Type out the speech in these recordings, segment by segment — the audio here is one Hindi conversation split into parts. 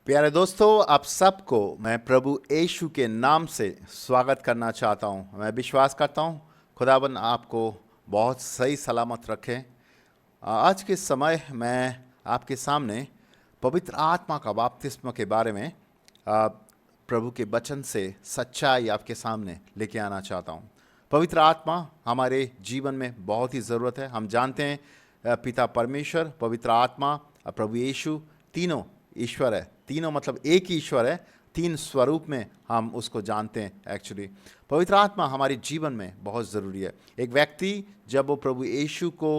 प्यारे दोस्तों, आप सबको मैं प्रभु यीशु के नाम से स्वागत करना चाहता हूं। मैं विश्वास करता हूं खुदाबंद आपको बहुत सही सलामत रखे। आज के समय मैं आपके सामने पवित्र आत्मा का बपतिस्मा के बारे में प्रभु के वचन से सच्चाई आपके सामने लेके आना चाहता हूं। पवित्र आत्मा हमारे जीवन में बहुत ही ज़रूरत है। हम जानते हैं पिता परमेश्वर, पवित्र आत्मा और प्रभु यीशु तीनों ईश्वर है। तीनों मतलब एक ही ईश्वर है, तीन स्वरूप में हम उसको जानते हैं। एक्चुअली पवित्र आत्मा हमारे जीवन में बहुत ज़रूरी है। एक व्यक्ति जब वो प्रभु यीशु को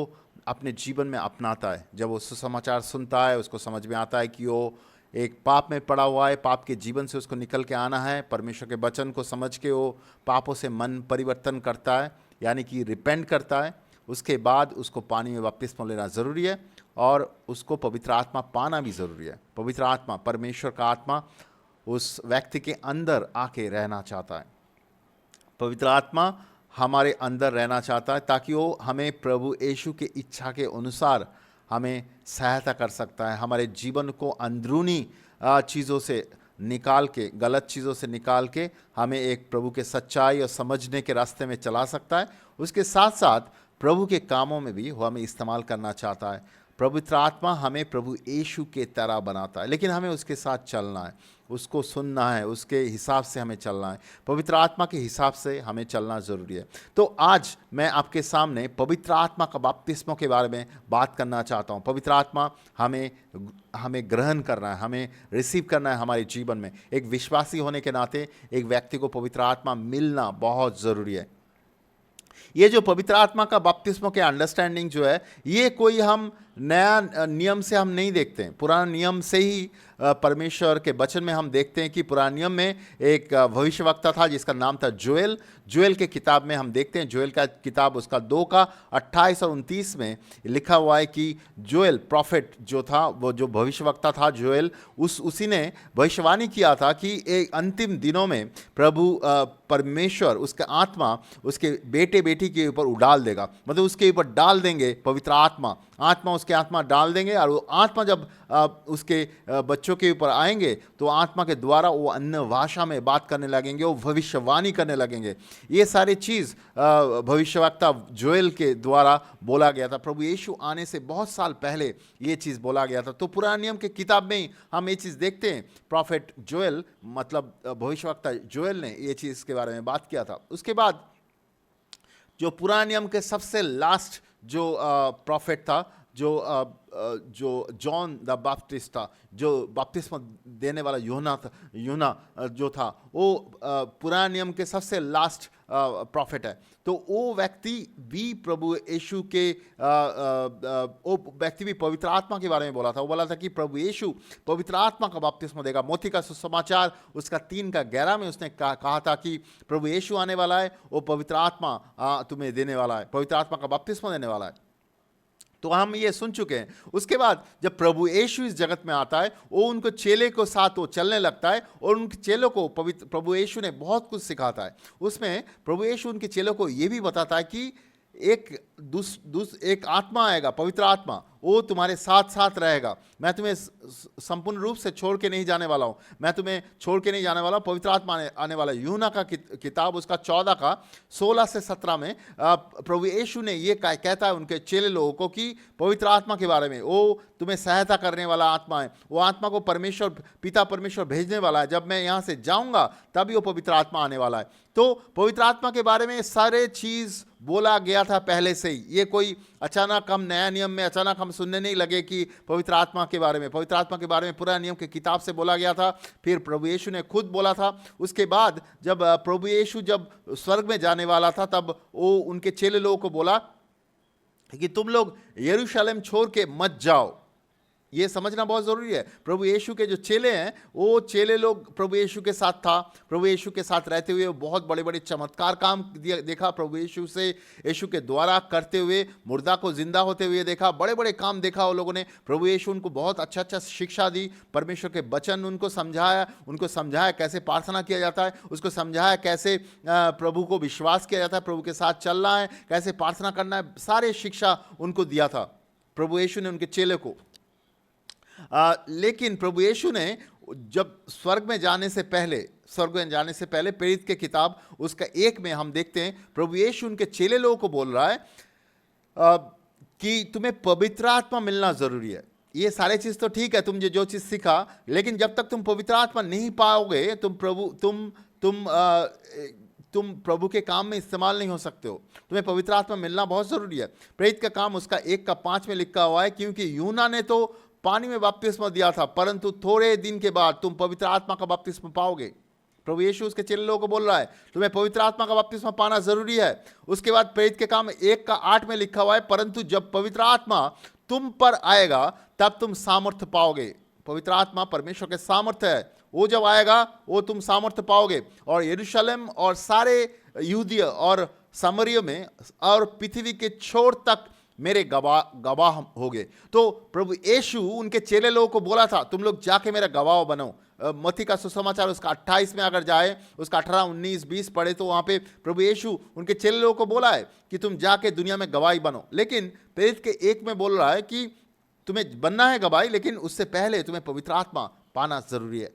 अपने जीवन में अपनाता है, जब वो सुसमाचार सुनता है, उसको समझ में आता है कि वो एक पाप में पड़ा हुआ है, पाप के जीवन से उसको निकल के आना है, परमेश्वर के वचन को समझ के वो पापों से मन परिवर्तन करता है, यानी कि रिपेंट करता है। उसके बाद उसको पानी में बपतिस्मा लेना ज़रूरी है और उसको पवित्र आत्मा पाना भी ज़रूरी है। पवित्र आत्मा, परमेश्वर का आत्मा उस व्यक्ति के अंदर आके रहना चाहता है। पवित्र आत्मा हमारे अंदर रहना चाहता है ताकि वो हमें प्रभु यीशु के इच्छा के अनुसार हमें सहायता कर सकता है। हमारे जीवन को अंदरूनी चीज़ों से निकाल के, गलत चीज़ों से निकाल के हमें एक प्रभु के सच्चाई और समझने के रास्ते में चला सकता है। उसके साथ साथ प्रभु के कामों में भी वो हमें इस्तेमाल करना चाहता है। पवित्र आत्मा हमें प्रभु यीशु के तरह बनाता है, लेकिन हमें उसके साथ चलना है, उसको सुनना है, उसके हिसाब से हमें चलना है। पवित्र आत्मा के हिसाब से हमें चलना ज़रूरी है। तो आज मैं आपके सामने पवित्र आत्मा का बपतिस्मा के बारे में बात करना चाहता हूँ। पवित्र आत्मा हमें हमें ग्रहण करना है, हमें रिसीव करना है हमारे जीवन में। एक विश्वासी होने के नाते एक व्यक्ति को पवित्र आत्मा मिलना बहुत ज़रूरी है। ये जो पवित्र आत्मा का बपतिस्मा के अंडरस्टैंडिंग जो है, ये कोई हम नया नियम से हम नहीं देखते हैं। पुराना नियम से ही परमेश्वर के वचन में हम देखते हैं कि पुराने नियम में एक भविष्यवक्ता था जिसका नाम था जोएल। जोएल के किताब में हम देखते हैं, जोएल का किताब उसका 2 का 28 और 29 में लिखा हुआ है कि जोएल प्रॉफिट जो था, वो जो भविष्यवक्ता था जोएल, उसी ने भविष्यवाणी किया था कि एक अंतिम दिनों में प्रभु परमेश्वर उसका आत्मा उसके बेटे बेटी के ऊपर उडाल देगा। मतलब उसके ऊपर डाल देंगे पवित्र आत्मा, उसके आत्मा डाल देंगे। और वो आत्मा जब उसके बच्चों के ऊपर आएंगे तो आत्मा के द्वारा वो अन्य भाषा में बात करने लगेंगे, वो भविष्यवाणी करने लगेंगे। ये सारी चीज़ भविष्यवक्ता जोएल के द्वारा बोला गया था। प्रभु यीशु आने से बहुत साल पहले ये चीज़ बोला गया था। तो पुराने नियम के किताब में ही हम ये चीज़ देखते हैं। प्रॉफिट जोएल मतलब भविष्यवक्ता जोएल ने ये चीज़ के बारे में बात किया था। उसके बाद जो पुराने नियम के सबसे लास्ट जो प्रॉफिट था, जो जॉन द बैप्टिस्ट था, जो बपतिस्मा देने वाला यूहन्ना जो था, वो पुराने नियम के सबसे लास्ट प्रॉफिट है। तो वो व्यक्ति भी प्रभु यीशु के वो व्यक्ति भी पवित्र आत्मा के बारे में बोला था। वो बोला था कि प्रभु यीशु पवित्र आत्मा का बपतिस्मा देगा। मोती का सुसमाचार उसका 3 का 11 में उसने कहा था कि प्रभु यीशु आने वाला है, वो पवित्र आत्मा तुम्हें देने वाला है, पवित्र आत्मा का बपतिस्मा देने वाला है। तो हम ये सुन चुके हैं। उसके बाद जब प्रभु यीशु इस जगत में आता है, वो उनको चेले को साथ वो चलने लगता है और उनके चेलों को प्रभु यीशु ने बहुत कुछ सिखाता है। उसमें प्रभु यीशु उनके चेलों को ये भी बताता है कि एक आत्मा आएगा, पवित्र आत्मा, वो तुम्हारे साथ साथ रहेगा। मैं तुम्हें संपूर्ण रूप से छोड़ के नहीं जाने वाला हूँ, मैं तुम्हें छोड़ के नहीं जाने वाला हूँ। पवित्र आत्मा आने वाला। यूहन्ना का किताब उसका 14 का 16 से 17 में प्रभु यीशु ने ये कहता है उनके चेले लोगों को कि पवित्र आत्मा के बारे में, वो तुम्हें सहायता करने वाला आत्मा है। वो आत्मा को पिता परमेश्वर भेजने वाला है। जब मैं यहाँ से जाऊँगा तभी वो पवित्र आत्मा आने वाला है। तो पवित्र आत्मा के बारे में सारे चीज़ बोला गया था पहले से ही। ये कोई अचानक हम नया नियम में अचानक हम सुनने नहीं लगे कि पवित्र आत्मा के बारे में। पवित्र आत्मा के बारे में पुराने नियम के किताब से बोला गया था, फिर प्रभु यीशु ने खुद बोला था। उसके बाद जब प्रभु यीशु जब स्वर्ग में जाने वाला था, तब वो उनके चेले लोगों को बोला कि तुम लोग यरूशलेम छोड़ के मत जाओ। ये समझना बहुत ज़रूरी है। प्रभु यीशु के जो चेले हैं, वो चेले लोग प्रभु यीशु के साथ था। प्रभु यीशु के साथ रहते हुए बहुत बड़े बड़े चमत्कार काम देखा प्रभु यीशु के द्वारा करते हुए। मुर्दा को जिंदा होते हुए देखा, बड़े बड़े काम देखा वो लोगों ने। प्रभु यीशु उनको बहुत अच्छा शिक्षा दी, परमेश्वर के वचन उनको समझाया कैसे प्रार्थना किया जाता है, उसको समझाया कैसे प्रभु को विश्वास किया जाता है, प्रभु के साथ चलना है, कैसे प्रार्थना करना है। सारे शिक्षा उनको दिया था प्रभु यीशु ने उनके चेले को। लेकिन प्रभु यीशु ने जब स्वर्ग में जाने से पहले प्रेरित के किताब उसका 1 में हम देखते हैं प्रभु यीशु उनके चेले लोगों को बोल रहा है कि तुम्हें पवित्र आत्मा मिलना जरूरी है। ये सारे चीज तो ठीक है, तुम जो चीज सीखा, लेकिन जब तक तुम पवित्र आत्मा नहीं पाओगे तुम प्रभु के काम में इस्तेमाल नहीं हो सकते हो। तुम्हें पवित्र आत्मा मिलना बहुत जरूरी है। प्रेरित का काम उसका 1:5 में लिखा हुआ है, क्योंकि यूना ने तो पानी में बपतिस्मा दिया था, परंतु थोड़े दिन के बाद तुम पवित्र आत्मा का बपतिस्मा पाओगे। प्रभु यीशु उसके चेले लोगों को बोल रहा है तुम्हें पवित्र आत्मा का बपतिस्मा पाना जरूरी है। उसके बाद प्रेरित के काम 1:8 में लिखा हुआ है, परंतु जब पवित्र आत्मा तुम पर आएगा तब तुम सामर्थ्य पाओगे। पवित्र आत्मा परमेश्वर के सामर्थ्य है, वो जब आएगा वो तुम सामर्थ्य पाओगे, और यरूशलेम और सारे यहूदिया और सामरिया में और पृथ्वी के छोर तक मेरे गवाह होगे। तो प्रभु यीशु उनके चेले लोगों को बोला था तुम लोग जाके मेरा गवाह बनो। मत्ती का सुसमाचार उसका 28 में अगर जाए, उसका 18, 19, 20 पढ़े तो वहाँ पे प्रभु यीशु उनके चेले लोगों को बोला है कि तुम जाके दुनिया में गवाही बनो। लेकिन प्रेरित के 1 में बोल रहा है कि तुम्हें बनना है गवाही, लेकिन उससे पहले तुम्हें पवित्र आत्मा पाना जरूरी है।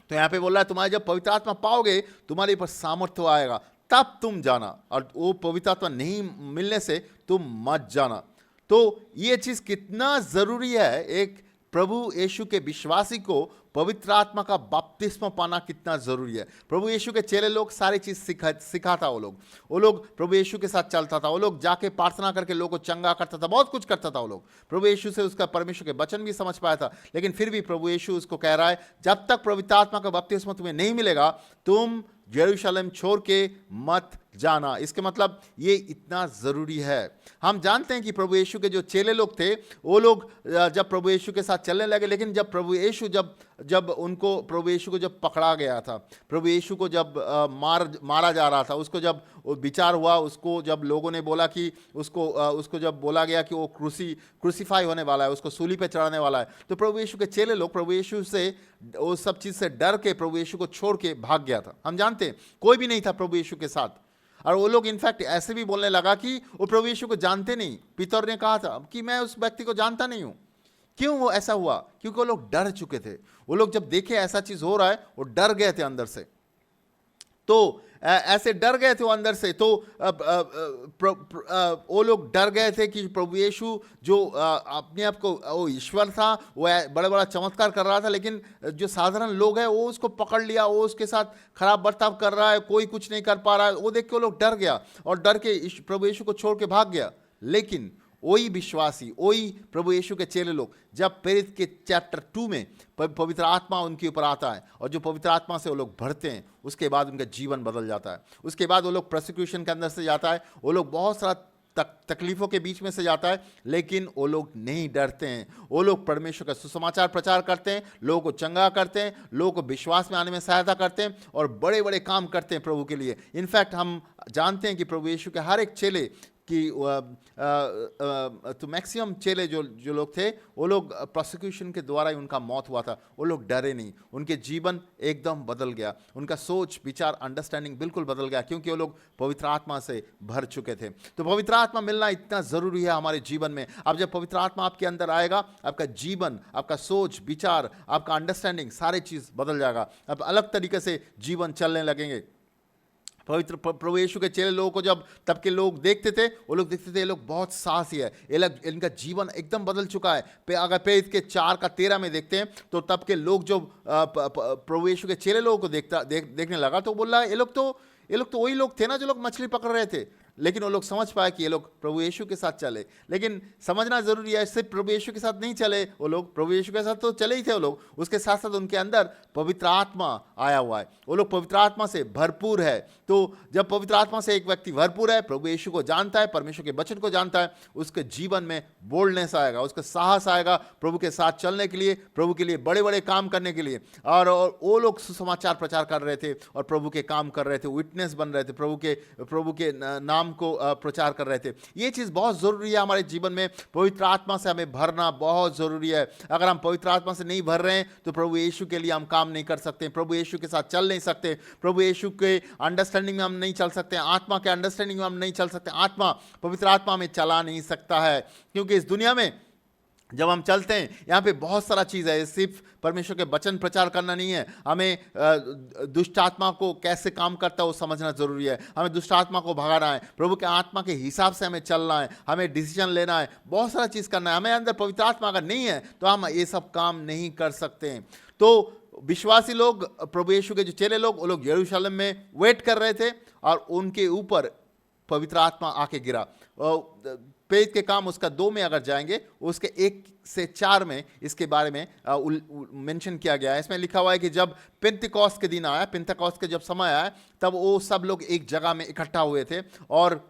तो यहाँ पे बोल रहा है तुम्हारे जब पवित्र आत्मा पाओगे तुम्हारे ऊपर सामर्थ्य आएगा, तब तुम जाना, और वो पवित्र आत्मा नहीं मिलने से तुम मत जाना। तो ये चीज कितना जरूरी है, एक प्रभु यीशु के विश्वासी को पवित्र आत्मा का बपतिस्मा पाना कितना जरूरी है। प्रभु यीशु के चेले लोग सारी चीज सिखाता, वो लोग प्रभु यीशु के साथ चलता था, वो लोग जाके प्रार्थना करके लोगों को चंगा करता था, बहुत कुछ करता था वो लोग। प्रभु यीशु से उसका परमेश्वर के वचन भी समझ पाया था, लेकिन फिर भी प्रभु यीशु उसको कह रहा है जब तक पवित्र आत्मा का बपतिस्मा तुम्हें नहीं मिलेगा तुम यरूशलेम छोड़ के मत जाना। इसके मतलब ये इतना जरूरी है। हम जानते हैं कि प्रभु यीशु के जो चेले लोग थे वो लोग जब प्रभु यीशु के साथ चलने लगे, लेकिन जब प्रभु यीशु प्रभु यीशु को जब पकड़ा गया था, प्रभु यीशु को जब मारा जा रहा था, उसको जब विचार हुआ, उसको जब लोगों ने बोला कि उसको जब बोला गया कि वो क्रूसीफाई होने वाला है, उसको सूली पे चढ़ाने वाला है, तो प्रभु यीशु के चेले लोग प्रभु यीशु से वो सब चीज़ से डर के प्रभु यीशु को छोड़ के भाग गया था। हम जानते हैं कोई भी नहीं था प्रभु यीशु के साथ, और वो लोग इनफैक्ट ऐसे भी बोलने लगा कि वो प्रभु यीशु को जानते नहीं। पीतर ने कहा था कि मैं उस व्यक्ति को जानता नहीं हूं। क्यों वो ऐसा हुआ? क्योंकि वो लोग डर चुके थे। वो लोग जब देखे ऐसा चीज हो रहा है वो डर गए थे अंदर से। तो ऐसे डर गए थे वो अंदर से, तो वो लोग डर गए थे कि प्रभु यीशु जो अपने आप को वो ईश्वर था, वो बड़ा बड़ा चमत्कार कर रहा था, लेकिन जो साधारण लोग हैं वो उसको पकड़ लिया, वो उसके साथ खराब बर्ताव कर रहा है, कोई कुछ नहीं कर पा रहा है। वो देख के वो लोग डर गया और डर के प्रभु यीशु को छोड़ के भाग गया। लेकिन वही विश्वासी, वही प्रभु यीशु के चेले लोग, जब प्रेरित के चैप्टर 2 में पवित्र आत्मा उनके ऊपर आता है और जो पवित्र आत्मा से वो लोग भरते हैं, उसके बाद उनका जीवन बदल जाता है। उसके बाद वो लोग प्रोसिक्यूशन के अंदर से जाता है, वो लोग बहुत सारा तकलीफों के बीच में से जाता है, लेकिन वो लोग नहीं डरते हैं। वो लोग परमेश्वर का सुसमाचार प्रचार करते हैं, लोगों को चंगा करते हैं, लोगों को विश्वास में आने में सहायता करते हैं और बड़े बड़े काम करते हैं प्रभु के लिए। इनफैक्ट हम जानते हैं कि प्रभु यीशु के हर एक चेले कि तो मैक्सिमम चेले जो लोग थे, वो लोग प्रोसिक्यूशन के द्वारा ही उनका मौत हुआ था। वो लोग डरे नहीं, उनके जीवन एकदम बदल गया, उनका सोच विचार अंडरस्टैंडिंग बिल्कुल बदल गया, क्योंकि वो लोग पवित्र आत्मा से भर चुके थे। तो पवित्र आत्मा मिलना इतना ज़रूरी है हमारे जीवन में। अब जब पवित्र आत्मा आपके अंदर आएगा, आपका जीवन, आपका सोच विचार, आपका अंडरस्टैंडिंग, सारी चीज़ बदल जाएगा। अब अलग तरीके से जीवन चलने लगेंगे। पवित्र प्रभु यीशु के चेले लोगों को जब तब के लोग देखते थे, वो लोग देखते थे ये लोग बहुत साहसी है, इनका जीवन एकदम बदल चुका है। अगर प्रेरित के 4:13 में देखते हैं तो तब के लोग जो प्रभु यीशु के चेले लोगों को देखने लगा, तो बोल रहा है ये लोग तो वही लोग थे ना जो लोग मछली पकड़ रहे थे। लेकिन वो लोग समझ पाए कि ये लोग प्रभु यीशु के साथ चले। लेकिन समझना जरूरी है, सिर्फ प्रभु यीशु के साथ नहीं चले वो लोग, प्रभु यीशु के साथ तो चले ही थे वो लोग, उसके साथ साथ उनके अंदर पवित्र आत्मा आया हुआ है। वो लोग पवित्र आत्मा से भरपूर है। तो जब पवित्र आत्मा से एक व्यक्ति भरपूर है, प्रभु यीशु को जानता है, परमेश्वर के वचन को जानता है, उसके जीवन में बोल्डनेस आएगा, उसका साहस आएगा प्रभु के साथ चलने के लिए, प्रभु के लिए बड़े बड़े काम करने के लिए। और वो लोग सुसमाचार प्रचार कर रहे थे और प्रभु के काम कर रहे थे, विटनेस बन रहे थे, प्रभु के नाम को प्रचार कर रहे थे। ये चीज़ बहुत ज़रूरी है हमारे जीवन में। पवित्र आत्मा से हमें भरना बहुत ज़रूरी है। अगर हम पवित्र आत्मा से नहीं भर रहे हैं तो प्रभु यीशु के लिए हम काम नहीं कर सकते, प्रभु यीशु के साथ चल नहीं सकते, प्रभु यीशु के अंडरस्टैंडिंग में हम नहीं चल सकते, आत्मा के अंडरस्टैंडिंग में हम नहीं चल सकते। पवित्र आत्मा में चला नहीं सकता है, क्योंकि इस दुनिया में जब हम चलते हैं, यहाँ पे बहुत सारा चीज़ है। सिर्फ परमेश्वर के वचन प्रचार करना नहीं है, हमें दुष्ट आत्मा को कैसे काम करता है वो समझना जरूरी है। हमें दुष्ट आत्मा को भगाना है, प्रभु के आत्मा के हिसाब से हमें चलना है, हमें डिसीजन लेना है, बहुत सारा चीज़ करना है। हमें अंदर पवित्र आत्मा अगर नहीं है तो हम ये सब काम नहीं कर सकते हैं। तो विश्वासी लोग, प्रभु यीशु के जो चेले लोग, वो लोग यरूशलेम में वेट कर रहे थे और उनके ऊपर पवित्र आत्मा आके गिरा। प्रेरित के काम उसका 2 में अगर जाएंगे, उसके 1 से 4 में इसके बारे में मेंशन किया गया है। इसमें लिखा हुआ है कि जब पेंतिकोस्त के दिन आया, पेंतिकोस्त के जब समय आया, तब वो सब लोग एक जगह में इकट्ठा हुए थे और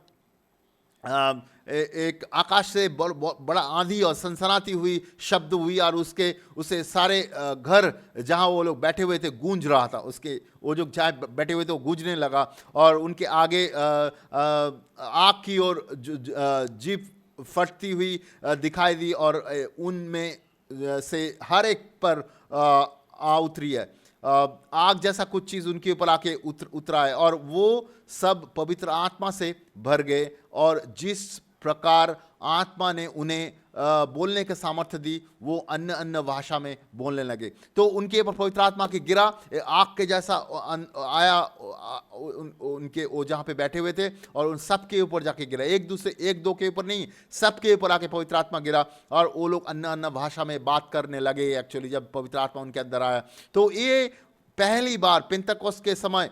एक आकाश से बड़ा आंधी और सनसनाती हुई शब्द हुई और उसे सारे घर जहां वो लोग बैठे हुए थे गूंज रहा था। उसके वो जो जहाँ बैठे हुए थे वो गूंजने लगा और उनके आगे आग की ओर जीप फटती हुई दिखाई दी और उनमें से हर एक पर आ उतरी है। आग जैसा कुछ चीज़ उनके ऊपर आके उतरा है और वो सब पवित्र आत्मा से भर गए और जिस प्रकार आत्मा ने उन्हें बोलने के सामर्थ्य दी, वो अन्य अन्य भाषा में बोलने लगे। तो उनके ऊपर पवित्र आत्मा के गिरा, आग के जैसा आया उनके वो जहाँ पे बैठे हुए थे और उन सब के ऊपर जाके गिरा। एक दो के ऊपर नहीं, सब के ऊपर आके पवित्र आत्मा गिरा और वो लोग अन्य अन्य भाषा में बात करने लगे। एक्चुअली जब पवित्र आत्मा उनके अंदर आया, तो ये पहली बार पेंतकोस्त के समय,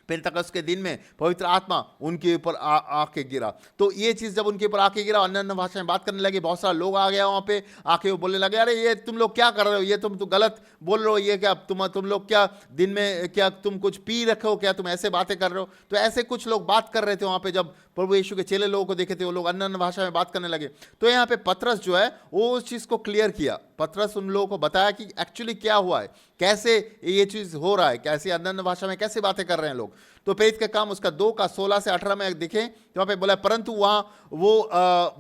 पेंतकोस्त के दिन में पवित्र आत्मा उनके ऊपर आके गिरा। तो ये चीज़ जब उनके ऊपर आके गिरा, अन्य अन्य भाषा में बात करने लगे। बहुत सारे लोग आ गया वहाँ पे, आके वो बोलने लगे, अरे ये तुम लोग क्या कर रहे हो, ये तुम तो गलत बोल रहे हो, ये क्या तुम लोग क्या दिन में क्या तुम कुछ पी रखे हो, क्या तुम ऐसे बातें कर रहे हो। तो ऐसे कुछ लोग बात कर रहे थे वहाँ पे। जब प्रभु यीशु के चेले लोगों को देखे थे, वो लोग अन्य अन्य भाषा में बात करने लगे। तो यहाँ पे पतरस जो है वो उस चीज़ को क्लियर किया। पतरस उन लोगों को बताया कि एक्चुअली क्या हुआ है, कैसे ये चीज़ हो रहा है, कैसे अन्य अन्य भाषा में कैसे बातें कर रहे हैं लोग। तो प्रेरित का काम उसका 2 का 16 से 18 में देखें तो वहाँ पे बोला, परंतु वहाँ वो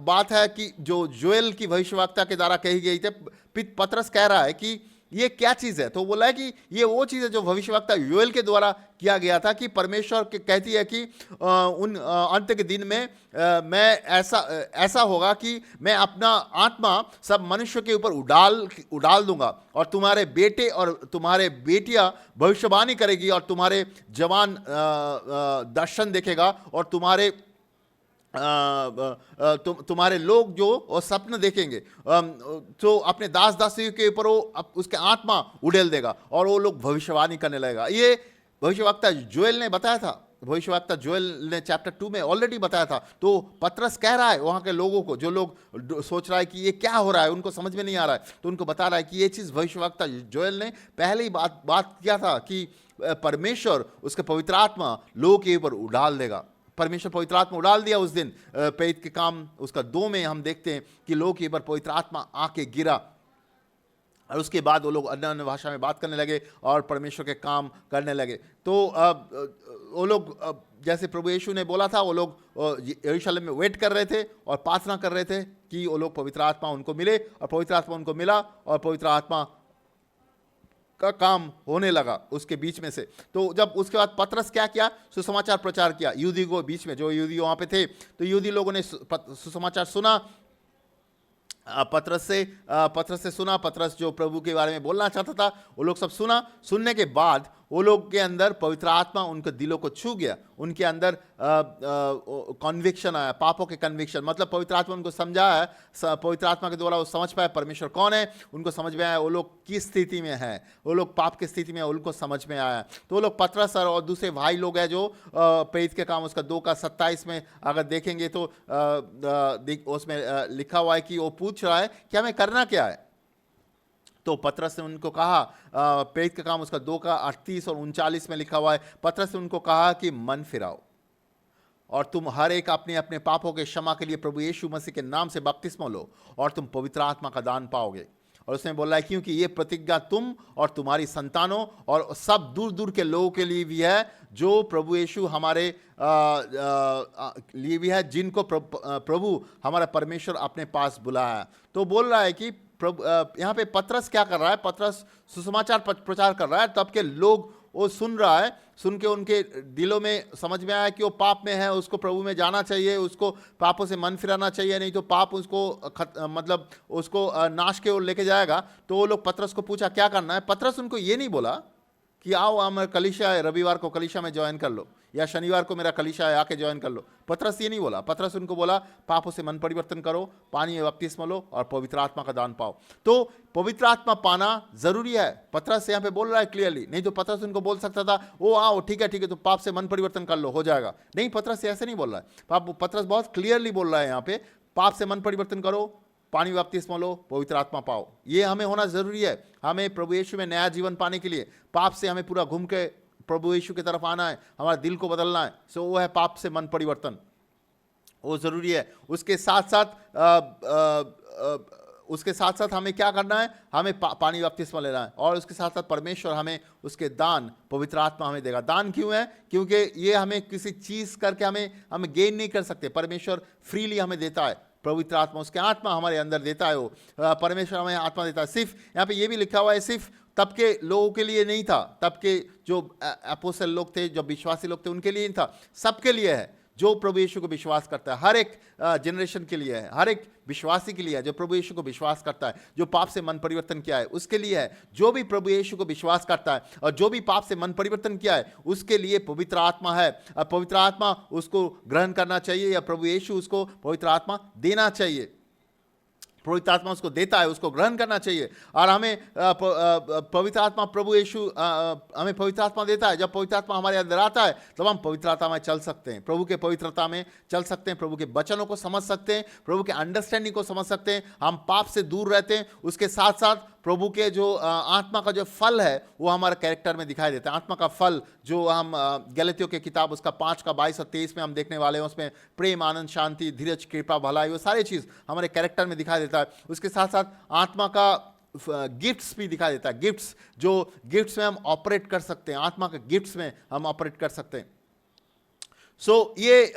बात है कि जो जोएल की भविष्यवाक्ता के द्वारा कही गई थी। पतरस कह रहा है कि ये क्या चीज़ है। तो बोला है कि ये वो चीज़ है जो भविष्यवक्ता योएल के द्वारा किया गया था कि परमेश्वर कहती है कि उन अंत के दिन में मैं ऐसा होगा कि मैं अपना आत्मा सब मनुष्य के ऊपर उडाल दूंगा और तुम्हारे बेटे और तुम्हारे बेटियां भविष्यवाणी करेगी और तुम्हारे जवान दर्शन देखेगा और तुम्हारे लोग जो और सपन देखेंगे। तो अपने दास दासियों के ऊपर वो उसके आत्मा उड़ेल देगा और वो लोग भविष्यवाणी करने लगेगा। ये भविष्यवक्ता जोएल ने बताया था। भविष्यवक्ता जोएल ने चैप्टर 2 में ऑलरेडी बताया था। तो पतरस कह रहा है वहाँ के लोगों को, जो लोग सोच रहा है कि ये क्या हो रहा है, उनको समझ में नहीं आ रहा है, तो उनको बता रहा है कि ये चीज़ भविष्यवक्ता जोएल ने पहले ही बात किया था कि परमेश्वर उसके पवित्र आत्मा लोगों के ऊपर उड़ाल देगा। परमेश्वर पवित्र आत्मा उड़ाल दिया उस दिन। प्रेरित के काम उसका 2 में हम देखते हैं कि लोगों के ऊपर पवित्र आत्मा आके गिरा और उसके बाद वो लोग अन्य अन्य भाषा में बात करने लगे और परमेश्वर के काम करने लगे। तो वो लोग जैसे प्रभु यीशु ने बोला था, वो लोग यरूशलेम में वेट कर रहे थे और प्रार्थना कर रहे थे कि वो लोग पवित्र आत्मा उनको मिले, और पवित्र आत्मा उनको मिला और पवित्र आत्मा का काम होने लगा उसके बीच में से। तो जब उसके बाद पतरस क्या किया, सुसमाचार प्रचार किया यहूदी को बीच में, जो यहूदी वहाँ पे थे। तो यहूदी लोगों ने सुसमाचार सुना, पतरस से सुना। पतरस जो प्रभु के बारे में बोलना चाहता था, वो लोग सब सुनने के बाद वो लोग के अंदर पवित्र आत्मा उनके दिलों को छू गया। उनके अंदर कन्विक्शन आया, पापों के कन्विक्शन, मतलब पवित्र आत्मा उनको समझाया। पवित्र आत्मा के द्वारा वो समझ पाए परमेश्वर कौन है, उनको समझ में आया वो लोग किस स्थिति में है, वो लोग पाप की स्थिति में, उनको समझ में आया। तो वो लोग पतरस और दूसरे भाई लोग हैं जो प्रेरित के काम उसका 2 का 27 में अगर देखेंगे तो उसमें लिखा हुआ है कि वो पूछ रहा है कि हमें करना क्या है। तो पतरस ने उनको कहा, प्रेरित का काम उसका 2 का 38 और 39 में लिखा हुआ है, पतरस ने उनको कहा कि मन फिराओ और तुम हर एक अपने अपने पापों के क्षमा के लिए प्रभु यीशु मसीह के नाम से बपतिस्मा लो और तुम पवित्र आत्मा का दान पाओगे। और उसने बोला है क्योंकि ये प्रतिज्ञा तुम और तुम्हारी संतानों और सब दूर दूर के लोगों के लिए भी है, जो प्रभु यीशु हमारे लिए भी है, जिनको प्रभु हमारा परमेश्वर अपने पास बुलाया। तो बोल रहा है कि प्रभु यहाँ पे पतरस क्या कर रहा है, पतरस सुसमाचार प्रचार कर रहा है, तब के लोग वो सुन रहा है, सुन के उनके दिलों में समझ में आया कि वो पाप में है, उसको प्रभु में जाना चाहिए, उसको पापों से मन फिराना चाहिए, नहीं तो पाप उसको मतलब उसको नाश की ओर लेके जाएगा। तो वो लोग पतरस को पूछा क्या करना है। पतरस उनको ये नहीं बोला कि आओ हम कलीसिया है, रविवार को कलीसिया में ज्वाइन कर लो, या शनिवार को मेरा कलीसिया है आके ज्वाइन कर लो। पतरस ये नहीं बोला। पतरस उनको बोला पापों से मन परिवर्तन करो, पानी में बपतिस्मा लो और पवित्र आत्मा का दान पाओ। तो पवित्र आत्मा पाना जरूरी है। पतरस यहाँ पे बोल रहा है क्लियरली, नहीं तो पतरस उनको बोल सकता था वो आओ ठीक है तो पाप से मन परिवर्तन कर लो, हो जाएगा। नहीं, पतरस ऐसे नहीं बोल रहा है। पतरस बहुत क्लियरली बोल रहा है यहाँ पे, पाप से मन परिवर्तन करो, पानी में बपतिस्मा लो, पवित्र आत्मा पाओ। ये हमें होना जरूरी है। हमें प्रभु यीशु में नया जीवन पाने के लिए पाप से हमें पूरा घूम के प्रभु यीशु की तरफ आना है, हमारा दिल को बदलना है। सो वो है पाप से मन परिवर्तन, वो जरूरी है। उसके साथ साथ हमें क्या करना है, हमें पानी बपतिस्मा लेना है, और उसके साथ साथ परमेश्वर हमें उसके दान पवित्र आत्मा हमें देगा। दान क्यों है? क्योंकि ये हमें किसी चीज करके हमें गेन नहीं कर सकते। परमेश्वर फ्रीली हमें देता है पवित्र आत्मा, उसके आत्मा हमारे अंदर देता है। वो परमेश्वर हमें आत्मा देता है। सिर्फ यहाँ पे ये भी लिखा हुआ है, सिर्फ तब के लोगों के लिए नहीं था, तब के जो अपोस्तल लोग थे, जो विश्वासी लोग थे, उनके लिए नहीं था, सबके लिए है। जो प्रभु यीशु को विश्वास करता है, हर एक जनरेशन के लिए है, हर एक विश्वासी के लिए है जो प्रभु यीशु को विश्वास करता है, जो पाप से मन परिवर्तन किया है उसके लिए है। जो भी प्रभु यीशु को विश्वास करता है और जो भी पाप से मन परिवर्तन किया है उसके लिए पवित्र आत्मा है। पवित्र आत्मा उसको ग्रहण करना चाहिए, या प्रभु यीशु उसको पवित्र आत्मा देना चाहिए। पवित्र आत्मा उसको देता है, उसको ग्रहण करना चाहिए। और हमें पवित्र आत्मा प्रभु यीशु हमें पवित्र आत्मा देता है। जब पवित्र आत्मा हमारे अंदर आता है तब हम पवित्रता में चल सकते हैं, प्रभु के पवित्रता में चल सकते हैं, प्रभु के वचनों को समझ सकते हैं, प्रभु के अंडरस्टैंडिंग को समझ सकते हैं। हम पाप से दूर रहते हैं। उसके साथ साथ प्रभु के जो आत्मा का जो फल है वो हमारे कैरेक्टर में दिखाई देता है। आत्मा का फल जो हम गलतियों की किताब उसका 5 का 22 और 23 में हम देखने वाले हैं, उसमें प्रेम, आनंद, शांति, धीरज, कृपा, भलाई, वो सारी चीज़ हमारे कैरेक्टर में दिखाई देता है। उसके साथ साथ आत्मा का गिफ्ट्स भी दिखाई देता है। गिफ्ट्स, जो गिफ्ट्स में हम ऑपरेट कर सकते हैं, आत्मा के गिफ्ट्स में हम ऑपरेट कर सकते हैं। ये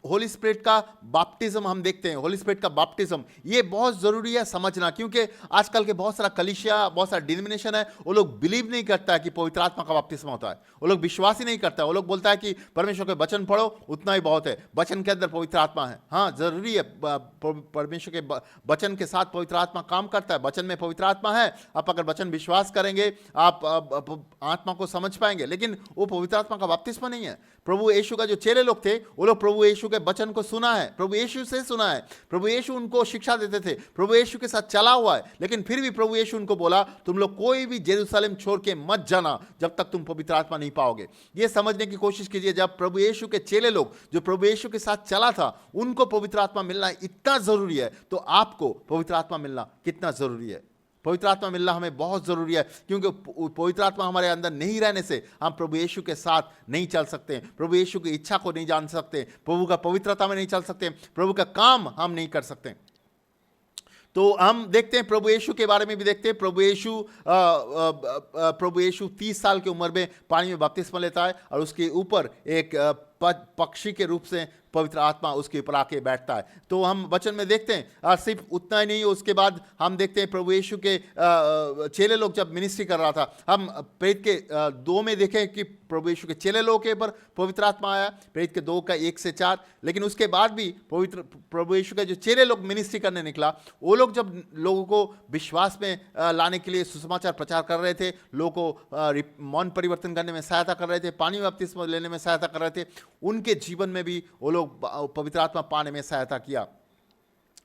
होली स्पिरिट का बैप्टिज्म हम देखते हैं। होली स्पिरिट का बैप्टिज्म ये बहुत ज़रूरी है समझना, क्योंकि आजकल के बहुत सारा कलीसिया, बहुत सारा डिनोमिनेशन है, वो लोग बिलीव नहीं करता है कि पवित्र आत्मा का बैप्टिज्म होता है। वो लोग विश्वास ही नहीं करता है। वो लोग बोलता है कि परमेश्वर के वचन पढ़ो, उतना ही बहुत है, वचन के अंदर पवित्र आत्मा है। हाँ, ज़रूरी है, परमेश्वर के वचन के साथ पवित्र आत्मा काम करता है। वचन में पवित्र आत्मा है, आप अगर वचन विश्वास करेंगे आप आत्मा को समझ पाएंगे, लेकिन वो पवित्र आत्मा का बैप्टिज्म नहीं है। प्रभु यीशु का जो चेले लोग थे, वो लोग प्रभु यीशु के वचन को सुना है, प्रभु यीशु से सुना है, प्रभु यीशु उनको शिक्षा देते थे, प्रभु यीशु के साथ चला हुआ है, लेकिन फिर भी प्रभु यीशु उनको बोला तुम लोग कोई भी यरूशलेम छोड़ के मत जाना जब तक तुम पवित्र आत्मा नहीं पाओगे। ये समझने की कोशिश कीजिए, जब प्रभु यीशु के चेले लोग जो प्रभु यीशु के साथ चला था उनको पवित्र आत्मा मिलना इतना जरूरी है, तो आपको पवित्र आत्मा मिलना कितना जरूरी है। पवित्र आत्मा मिलना हमें बहुत ज़रूरी है, क्योंकि पवित्र आत्मा हमारे अंदर नहीं रहने से हम प्रभु यीशु के साथ नहीं चल सकते, प्रभु यीशु की इच्छा को नहीं जान सकते, प्रभु का पवित्रता में नहीं चल सकते, प्रभु का काम हम नहीं कर सकते। तो हम देखते हैं प्रभु यीशु के बारे में भी देखते हैं। प्रभु यीशु 30 साल की उम्र में पानी में बपतिस्मा लेता है और उसके ऊपर एक पक्षी के रूप से पवित्र आत्मा उसके ऊपर आके बैठता है। तो हम वचन में देखते हैं, और सिर्फ उतना ही नहीं, उसके बाद हम देखते हैं प्रभु यीशु के चेले लोग जब मिनिस्ट्री कर रहा था, हम प्रेरित के 2 में देखें कि प्रभु यीशु के चेले लोगों के ऊपर पवित्र आत्मा आया, प्रेरित के 2 का 1 से 4। लेकिन उसके बाद भी प्रभु यीशु के जो चेले लोग मिनिस्ट्री करने निकला, वो लोग जब लोगों को विश्वास में लाने के लिए सुसमाचार प्रचार कर रहे थे, लोगों को मन परिवर्तन करने में सहायता कर रहे थे, पानी में बपतिस्मा लेने में सहायता कर रहे थे, उनके जीवन में भी वो लोग पवित्र आत्मा पाने में सहायता किया।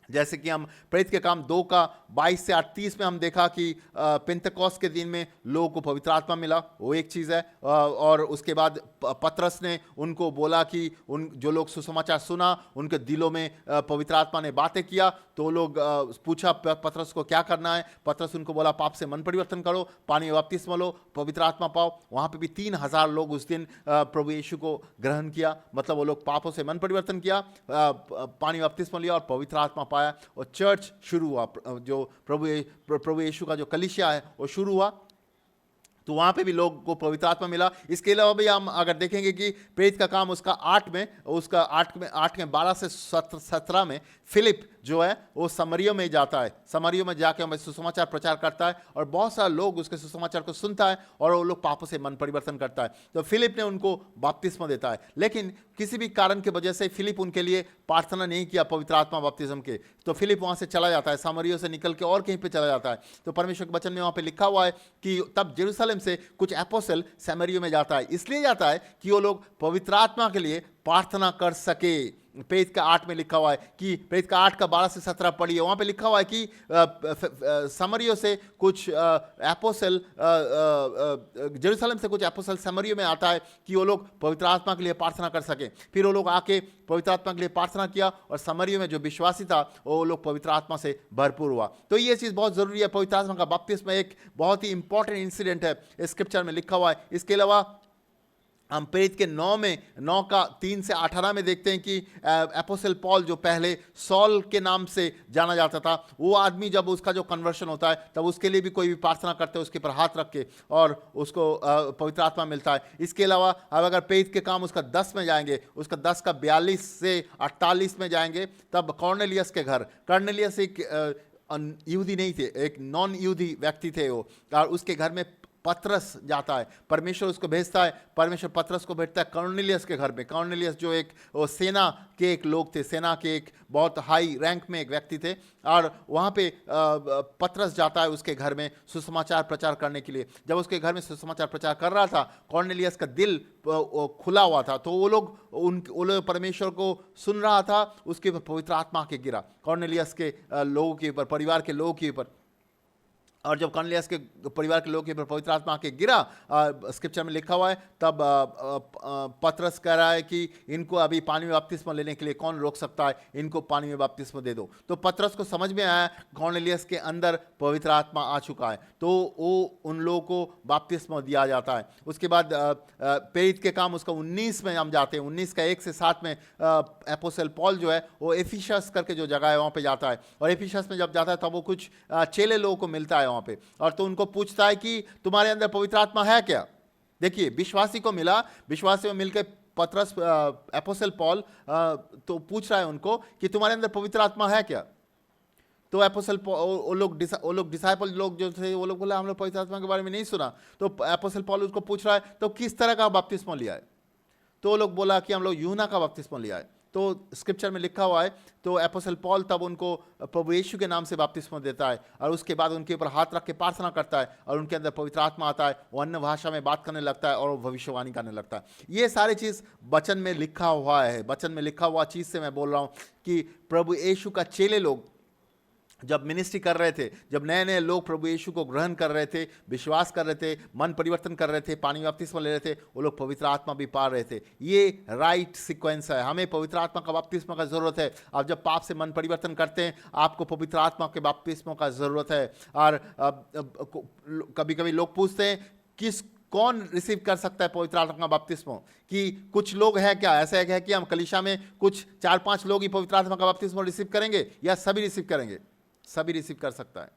जैसे कि हम प्रेरित के काम 2 का 22 से 38 में हम देखा कि पेंतकोस्त के दिन में लोगों को पवित्र आत्मा मिला, वो एक चीज़ है। और उसके बाद पतरस ने उनको बोला कि उन जो लोग सुसमाचार सुना उनके दिलों में पवित्र आत्मा ने बातें किया, तो लोग पूछा पतरस को क्या करना है। पतरस उनको बोला पाप से मन परिवर्तन करो, पानी में बपतिस्मा लो, पवित्र आत्मा पाओ। वहाँ पे भी 3000 लोग उस दिन प्रभु यीशु को ग्रहण किया, मतलब वो लोग पापों से मन परिवर्तन किया, पानी में बपतिस्मा लिया और पवित्र आत्मा पाया, और चर्च शुरू हुआ। जो प्रभु यीशु का जो कलीसिया है वो शुरू हुआ, तो वहाँ पे भी लोगों को पवित्र आत्मा मिला। इसके अलावा भी हम अगर देखेंगे कि प्रेरित का काम उसका 8 में 12 से 17 में फिलिप जो है वो समरियों में जाता है, समरियों में जाके हमें सुसमाचार प्रचार करता है और बहुत सारे लोग उसके सुसमाचार को सुनता है और वो लोग पापों से मन परिवर्तन करता है। तो फिलिप ने उनको बपतिस्मा देता है, लेकिन किसी भी कारण की वजह से फिलिप उनके लिए प्रार्थना नहीं किया पवित्र आत्मा बपतिस्म के, तो फिलिप वहां से चला जाता है, सामरियों से निकल के और कहीं पे चला जाता है। तो परमेश्वर के वचन में वहां पे लिखा हुआ है कि तब यरूशलेम से कुछ एपोस्टल सामरियों में जाता है, इसलिए जाता है कि वो लोग पवित्र आत्मा के लिए प्रार्थना कर सके। प्रेरित का 8 में लिखा हुआ है कि प्रेरित का 8 का 12 से 17 पढ़िए, वहां पे लिखा हुआ है कि सामरियों से कुछ एपोस्टल, यरूशलेम से कुछ एपोस्टल सामरियों में आता है कि वो लोग पवित्र आत्मा के लिए प्रार्थना कर सके। फिर वो लोग आके पवित्र आत्मा के लिए प्रार्थना किया और सामरियों में जो विश्वासी था वो लोग पवित्र आत्मा से भरपूर हुआ। तो ये चीज़ बहुत ज़रूरी है। पवित्र आत्मा का बपतिस्मा एक बहुत ही इंपॉर्टेंट इंसिडेंट है, स्क्रिप्चर में लिखा हुआ है। इसके अलावा हम प्रेरित के 9 का 3 से 18 में देखते हैं कि एपोस्टल पॉल, जो पहले सॉल के नाम से जाना जाता था, वो आदमी जब उसका जो कन्वर्शन होता है तब उसके लिए भी कोई भी प्रार्थना करते हैं उसके ऊपर हाथ रख के और उसको पवित्र आत्मा मिलता है। इसके अलावा अब अगर प्रेरित के काम उसका 10 में जाएंगे, उसका 10 का 42 से 48 में जाएंगे, तब कॉर्नेलियस के घर, कॉर्नेलियस एक यहूदी नहीं थे, एक नॉन यहूदी व्यक्ति थे वो, और उसके घर में पतरस जाता है, परमेश्वर उसको भेजता है, परमेश्वर पतरस को भेजता है कॉर्नेलियस के घर में। कॉर्नेलियस जो एक वो सेना के एक लोग थे, सेना के एक बहुत हाई रैंक में एक व्यक्ति थे, और वहाँ पे पतरस जाता है उसके घर में सुसमाचार प्रचार करने के लिए। जब उसके घर में सुसमाचार प्रचार कर रहा था, कॉर्नेलियस का दिल खुला हुआ था, तो वो लोग परमेश्वर को सुन रहा था, उसके ऊपर पवित्र आत्मा के गिरा, कॉर्नेलियस के लोगों के ऊपर, परिवार के लोगों के ऊपर। और जब कॉर्नेलियस के परिवार के लोग के ऊपर पवित्र आत्मा के गिरा, स्क्रिप्चर में लिखा हुआ है, तब पतरस कह रहा है कि इनको अभी पानी में बपतिस्मा लेने के लिए कौन रोक सकता है, इनको पानी में बपतिस्मा दे दो। तो पतरस को समझ में आया कॉर्नेलियस के अंदर पवित्र आत्मा आ चुका है, तो वो उन लोगों को बपतिस्मा दिया जाता है। उसके बाद प्रेरित के काम उसका 19 में हम जाते हैं, 19 का 1 से 7 में एपोस्टल पॉल जो है वो एफिसस करके जो जगह है वहाँ पे जाता है, और एफिसस में जब जाता है तब वो कुछ चेले लोगों को मिलता है वहाँ पे, और तो उनको पूछता है कि तुम्हारे अंदर पवित्र आत्मा है क्या। देखिए, विश्वासी को मिला, विश्वासी में मिलकर पतरस एपोस्टल पॉल तो पूछ रहा है उनको कि तुम्हारे अंदर पवित्र आत्मा है क्या। तो एपोस्टल वो लोग डिसाइपल लोग जो थे वो लोग बोला हम लोग पवित्र आत्मा के बारे में नहीं सुना। तो एपोस्टल पॉल उसको पूछ रहा है तो किस तरह का बपतिस्मा लिया है। तो वो लोग बोला कि हम लोग यूहन्ना का बपतिस्मा लिया है। तो स्क्रिप्चर में लिखा हुआ है, तो एपोस्टल पॉल तब उनको प्रभु यीशु के नाम से बपतिस्मा देता है, और उसके बाद उनके ऊपर हाथ रख के प्रार्थना करता है, और उनके अंदर पवित्र आत्मा आता है, वो अन्य भाषा में बात करने लगता है और वो भविष्यवाणी करने लगता है। ये सारी चीज़ वचन में लिखा हुआ है। वचन में लिखा हुआ चीज़ से मैं बोल रहा हूँ कि प्रभु यीशु का चेले लोग जब मिनिस्ट्री कर रहे थे, जब नए नए लोग प्रभु यीशु को ग्रहण कर रहे थे, विश्वास कर रहे थे, मन परिवर्तन कर रहे थे, पानी में बपतिस्मा ले रहे थे, वो लोग पवित्र आत्मा भी पा रहे थे। ये राइट सीक्वेंस है। हमें पवित्र आत्मा का बपतिस्मा का ज़रूरत है। आप जब पाप से मन परिवर्तन करते हैं, आपको पवित्र आत्मा के बपतिस्मा का ज़रूरत है। और कभी कभी लोग पूछते हैं कौन रिसीव कर सकता है पवित्र आत्मा का बपतिस्मा, कि कुछ लोग हैं क्या, ऐसा है कि हम कलीसिया में कुछ 4-5 लोग ही पवित्र आत्मा का बपतिस्मा रिसीव करेंगे, या सभी रिसीव करेंगे। सभी रिसीव कर सकता है।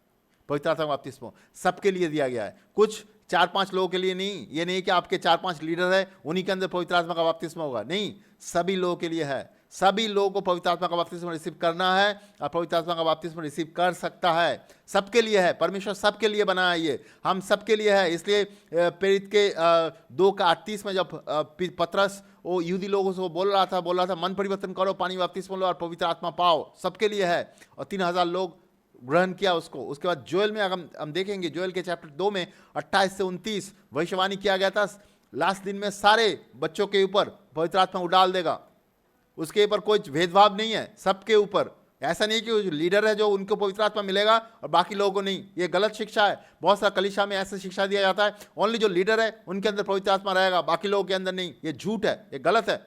पवित्र आत्मा का बपतिस्मा सबके लिए दिया गया है, कुछ 4-5 लोगों के लिए नहीं। ये नहीं कि आपके 4-5 लीडर है उन्हीं के अंदर पवित्र आत्मा का बपतिस्मा होगा, नहीं, सभी लोगों के लिए है। सभी लोगों को पवित्र आत्मा का बपतिस्मा रिसीव करना है और पवित्र आत्मा का बपतिस्मा रिसीव कर सकता है। सबके लिए है, परमेश्वर सबके लिए बना है, ये हम सबके लिए है। इसलिए प्रेरित के 2 का 38 में जब पतरस वो यहूदी लोगों से बोल रहा था मन परिवर्तन करो, पानी में बपतिस्मा लो और पवित्र आत्मा पाओ, सबके लिए है। और 3000 लोग ग्रहण किया उसको। उसके बाद जोएल में हम देखेंगे, जोएल के चैप्टर 2 में 28 से 29 भविष्यवाणी किया गया था, लास्ट दिन में सारे बच्चों के ऊपर पवित्र आत्मा उडाल देगा। उसके ऊपर कोई भेदभाव नहीं है, सबके ऊपर। ऐसा नहीं कि जो लीडर है जो उनको पवित्र आत्मा मिलेगा और बाकी लोगों को नहीं, ये गलत शिक्षा है। बहुत सारा कलीसिया में ऐसा शिक्षा दिया जाता है, ओनली जो लीडर है उनके अंदर पवित्र आत्मा रहेगा, बाकी लोगों के अंदर नहीं। ये झूठ है, ये गलत है।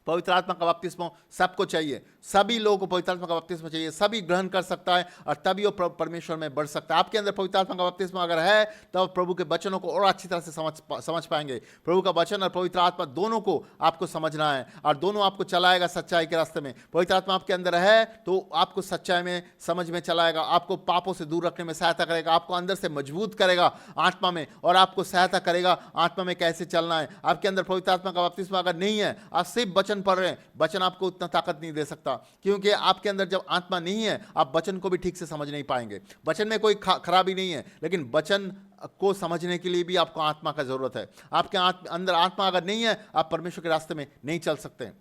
पवित्र आत्मा का बपतिस्मा सबको चाहिए, सभी लोगों को पवित्र आत्मा का बपतिस्मा चाहिए, सभी ग्रहण कर सकता है और तभी वो परमेश्वर में बढ़ सकता है। आपके अंदर पवित्र आत्मा का बपतिस्मा अगर है तो प्रभु के वचनों को और अच्छी तरह से समझ पाएंगे। प्रभु का वचन और पवित्र आत्मा दोनों को आपको समझना है और दोनों आपको चलाएगा सच्चाई के रास्ते में। पवित्र आत्मा आपके अंदर है तो आपको सच्चाई में, समझ में चलाएगा, आपको पापों से दूर रखने में सहायता करेगा, आपको अंदर से मजबूत करेगा आत्मा में, और आपको सहायता करेगा आत्मा में कैसे चलना है। आपके अंदर पवित्र आत्मा का बपतिस्मा अगर नहीं है, आप सिर्फ वचन वचन पढ़ रहे हैं, वचन आपको उतना ताकत नहीं दे सकता, क्योंकि आपके अंदर जब आत्मा नहीं है आप वचन को भी ठीक से समझ नहीं पाएंगे। वचन में कोई खराबी नहीं है, लेकिन वचन को समझने के लिए भी आपको आत्मा का जरूरत है। आपके अंदर आत्मा अगर नहीं है, आप परमेश्वर के रास्ते में नहीं चल सकते।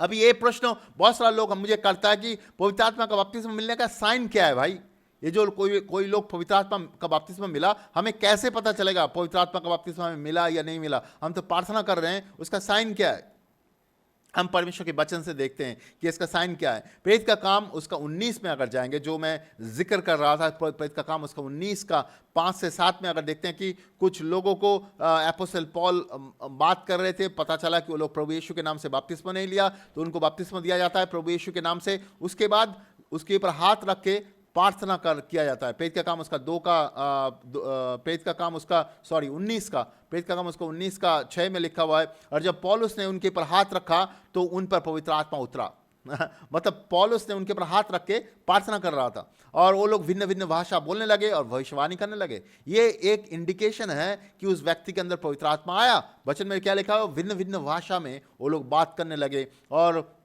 अभी ये प्रश्न बहुत सारा लोग मुझे करता है कि पवित्र आत्मा का बपतिस्मा मिलने का साइन क्या है भाई? ये जो कोई लोग पवित्र आत्मा का बपतिस्मा मिला, हमें कैसे पता चलेगा पवित्र आत्मा का बपतिस्मा हमें मिला या नहीं मिला? हम तो प्रार्थना कर रहे हैं, उसका साइन क्या है? हम परमेश्वर के वचन से देखते हैं कि इसका साइन क्या है। प्रेरित का काम उसका 19 में अगर जाएंगे, जो मैं जिक्र कर रहा था, प्रेरित का काम उसका 19 का 5 से 7 में अगर देखते हैं कि कुछ लोगों को अपोस्टल पौल बात कर रहे थे, पता चला कि वो लोग प्रभु यीशु के नाम से बपतिस्मा नहीं लिया, तो उनको बपतिस्मा दिया जाता है प्रभु यीशु के नाम से। उसके बाद उसके ऊपर हाथ रख के प्रार्थना किया जाता है। प्रेरित का काम उसका 19 का, प्रेरित का काम उसका 19 का 6 में लिखा हुआ है। और जब पौलुस ने उनके ऊपर हाथ रखा तो उन पर पवित्र आत्मा उतरा। मतलब पौलुस ने उनके ऊपर हाथ रख के प्रार्थना कर रहा था और वो लोग भिन्न भिन्न भाषा बोलने लगे और भविष्यवाणी करने लगे। ये एक इंडिकेशन है कि उस व्यक्ति के अंदर पवित्र आत्मा आया। वचन में क्या लिखा है? भिन्न भिन्न भाषा में वो लोग बात करने लगे और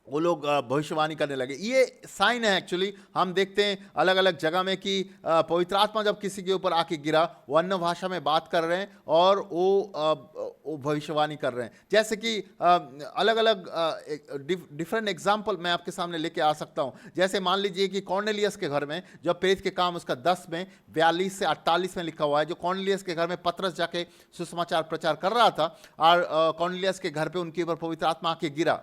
वो लोग भविष्यवाणी करने लगे। ये साइन है। एक्चुअली हम देखते हैं अलग अलग जगह में कि पवित्र आत्मा जब किसी के ऊपर आके गिरा, वो अन्य भाषा में बात कर रहे हैं और वो भविष्यवाणी कर रहे हैं। जैसे कि अलग अलग डिफरेंट एग्जाम्पल मैं आपके सामने लेके आ सकता हूँ। जैसे मान लीजिए कि कॉर्नेलियस के घर में, जब प्रेरित के काम उसका 10 में 42 से 48 में लिखा हुआ है, जो कॉर्नेलियस के घर में पतरस जाके सुसमाचार प्रचार कर रहा था और कॉर्नेलियस के घर पे उनके ऊपर पवित्र आत्मा आके गिरा,